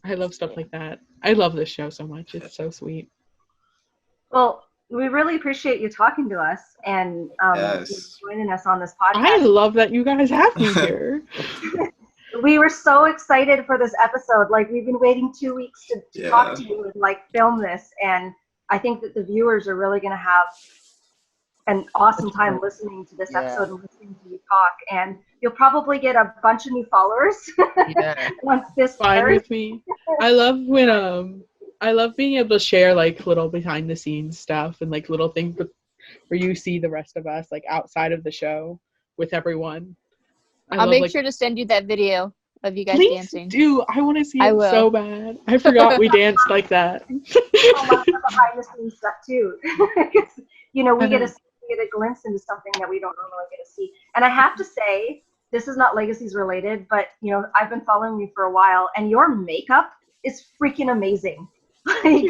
I love stuff like that. I love this show so much. It's so sweet. Well, we really appreciate you talking to us and joining us on this podcast. I love that you guys have me here. We were so excited for this episode. Like, we've been waiting 2 weeks to talk to you and, like, film this. And I think that the viewers are really going to have an awesome time listening to this episode and listening to you talk. And you'll probably get a bunch of new followers once this Fine airs. with me. I love when I love being able to share, like, little behind the scenes stuff and, like, little things where you see the rest of us, like, outside of the show with everyone. I'll make sure to send you that video of you guys dancing. Do. I want to see it so bad. I forgot we danced like that. So much behind the scenes stuff too. You know, we get a glimpse into something that we don't normally get to see. And I have to say, this is not Legacies related, but, you know, I've been following you for a while, and your makeup is freaking amazing. Like,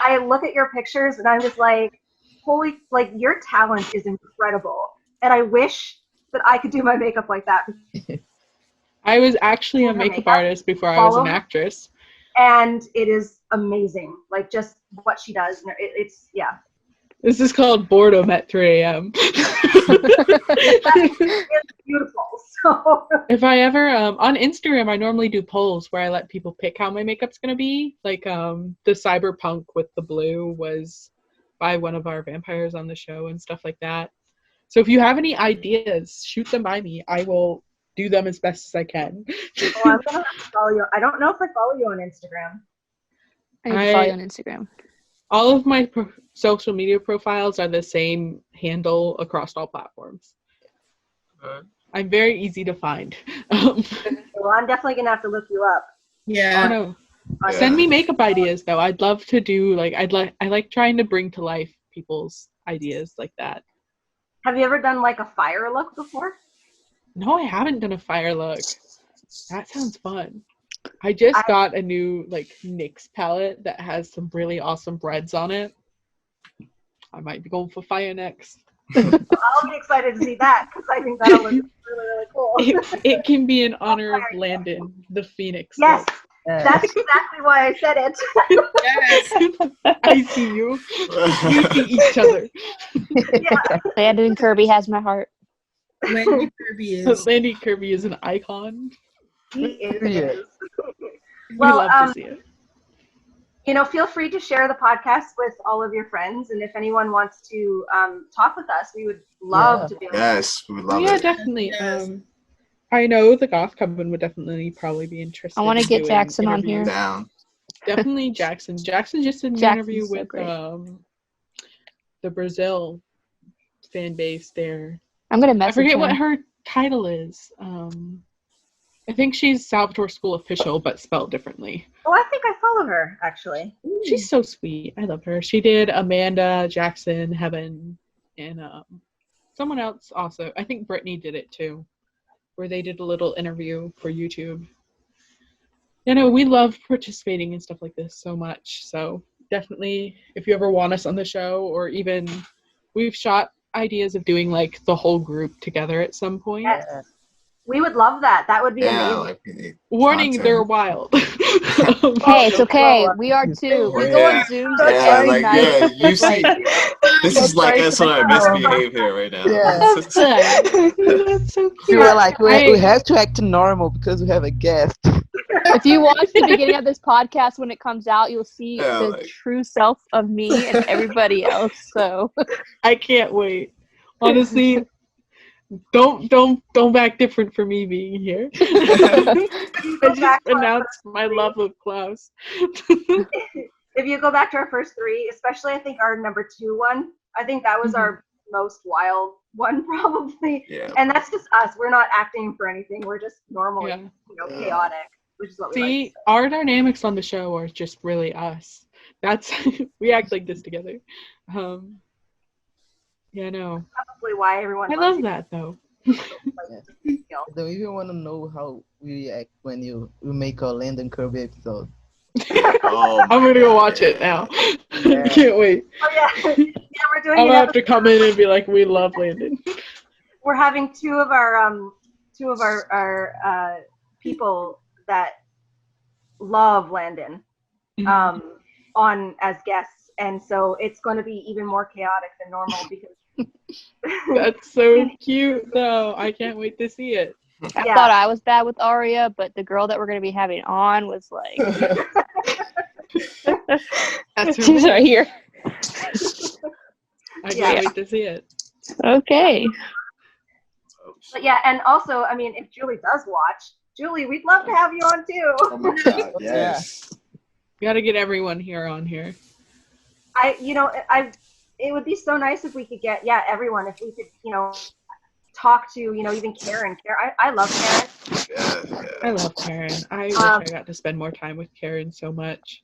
I look at your pictures and I'm just like, holy, like, your talent is incredible. And I wish that I could do my makeup like that. I was actually a makeup artist before I was an actress. And it is amazing. Like, just what she does. It's This is called boredom at 3 a.m. It's beautiful. So if I ever, on Instagram, I normally do polls where I let people pick how my makeup's going to be. Like, the cyberpunk with the blue was by one of our vampires on the show and stuff like that. So if you have any ideas, shoot them by me. I will do them as best as I can. Well, I'm going to have to follow you. I don't know if I follow you on Instagram. I need to follow you on Instagram. All of my social media profiles are the same handle across all platforms. I'm very easy to find. Well, I'm definitely going to have to look you up. Yeah. Send me makeup ideas, though. I'd love to do, like, I like trying to bring to life people's ideas like that. Have you ever done, like, a fire look before? No, I haven't done a fire look. That sounds fun. I just got a new, like, NYX palette that has some really awesome breads on it. I might be going for fire next. I'll be excited to see that because I think that'll look really, really cool. It can be in honor of Landon, the Phoenix. Yes, that's exactly why I said it. Yes, I see you. We see each other. Yeah. Landon Kirby has my heart. Landon Kirby is an icon. He is. Yeah. We Well, love to see it. You know, feel free to share the podcast with all of your friends, and if anyone wants to talk with us, we would love to be able to. Yes, we would love it. Yeah, definitely. Yes. I know the Goth Coven would definitely probably be interested. I want to get doing Jackson on interviews. here. Down. Definitely Jackson. Jackson just did an Jackson's interview so with great. the Brazil fan base there. I'm gonna I message forget him. what her title is. I think she's Salvatore School official, but spelled differently. Oh, I think I follow her, actually. She's so sweet. I love her. She did Amanda, Jackson, Heaven, and someone else also. I think Brittany did it too, where they did a little interview for YouTube. You know, we love participating in stuff like this so much. So definitely, if you ever want us on the show, or even we've shot ideas of doing like the whole group together at some point. Yes. We would love that. That would be amazing. Like we need Warning, content. they're wild. Hey, it's okay. We are too. We go on Zooms every like, night. yeah, you see, this is like us on our best behavior right now. Yeah. That's so We cute. were like, we have to act normal because we have a guest. If you watch the beginning of this podcast when it comes out, you'll see the true self of me and everybody else. So I can't wait. Honestly, don't act different for me being here. I just announced my love of Klaus. If you go back to our first three, especially I think our number 2 one, I think that was our most wild one probably. Yeah. And that's just us. We're not acting for anything. We're just normally, chaotic, which is what we like. Our dynamics on the show are just really us. That's we act like this together. Yeah, no. Probably why everyone. I love that though. I don't even want to know how we react when you make a Landon Kirby episode. I'm gonna go watch it now. Yeah. Can't wait. Oh yeah, we're doing. I'll have to come in and be like, we love Landon. We're having two of our people that love Landon on as guests, and so it's going to be even more chaotic than normal because. That's so cute, though. I can't wait to see it. I thought I was bad with Aria, but the girl that we're going to be having on was like... She's right here. I can't wait to see it. Okay. But yeah, and also, I mean, if Julie does watch, Julie, we'd love to have you on too. Oh my God, yes. You got to get everyone here on here. It would be so nice if we could get, everyone, if we could, talk to, even Karen. I love Karen. Yeah. I love Karen. I wish I got to spend more time with Karen so much.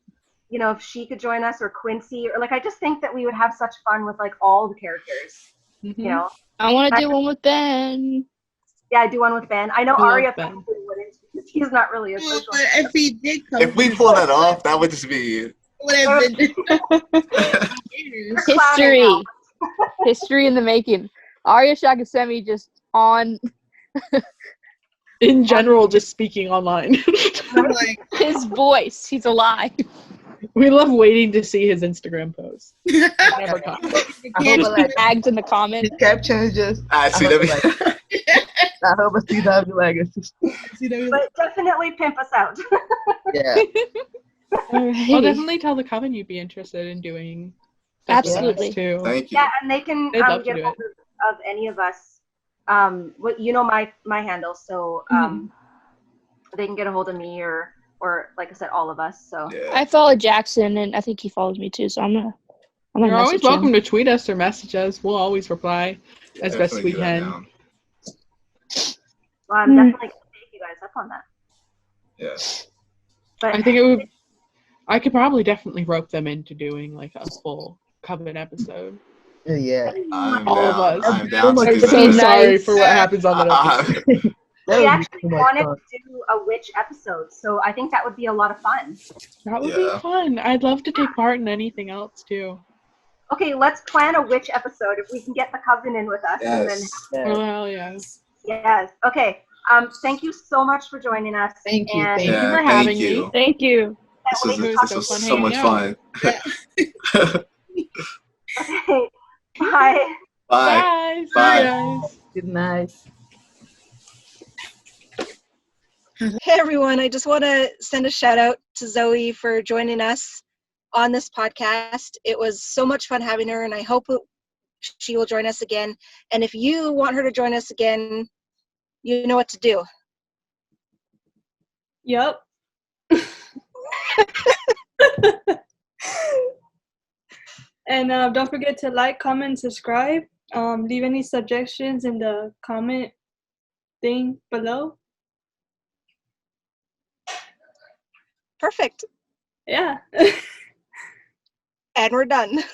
If she could join us, or Quincy, or I just think that we would have such fun with all the characters. Mm-hmm. I want to do one with Ben. Yeah, I do one with Ben. I know Aria probably wouldn't because he's not really a social. But if he did come, if we pull that off, that would just be history in the making. Aria Shakasemi just on in general, just speaking online. His voice, he's alive. We love waiting to see his Instagram post. Never comes. Tagged in the comments. His caption is just I hope a CW legacy. But definitely pimp us out. Yeah. I'll definitely tell the Coven you'd be interested in doing. Absolutely. Too. Thank you. Yeah, and they can get hold of any of us. My handle, so they can get a hold of me or like I said, all of us. So I follow Jackson, and I think he follows me too. So I'm gonna You're always welcome to tweet us or message us. We'll always reply as best we can. Well, I'm definitely gonna take you guys up on that. Yes. But I think I could probably definitely rope them into doing a full Coven episode. Yeah. All of us. I'm down to I'm do so that. sorry for what happens on that episode. We actually wanted to do a witch episode, so I think that would be a lot of fun. That would be fun. I'd love to take part in anything else too. Okay, let's plan a witch episode if we can get the Coven in with us. Yes. And then, Oh, hell yes. Yes. Okay. Thank you so much for joining us. Thank you. Thank you for having me. Thank you. This was so much fun. Okay. Bye. Bye. Bye. Bye. Good night. Hey everyone, I just want to send a shout out to Zoie for joining us on this podcast. It was so much fun having her, and I hope she will join us again. And if you want her to join us again, you know what to do. Yep. And don't forget to like, comment, subscribe. Leave any suggestions in the comment thing below. Perfect. Yeah. And we're done.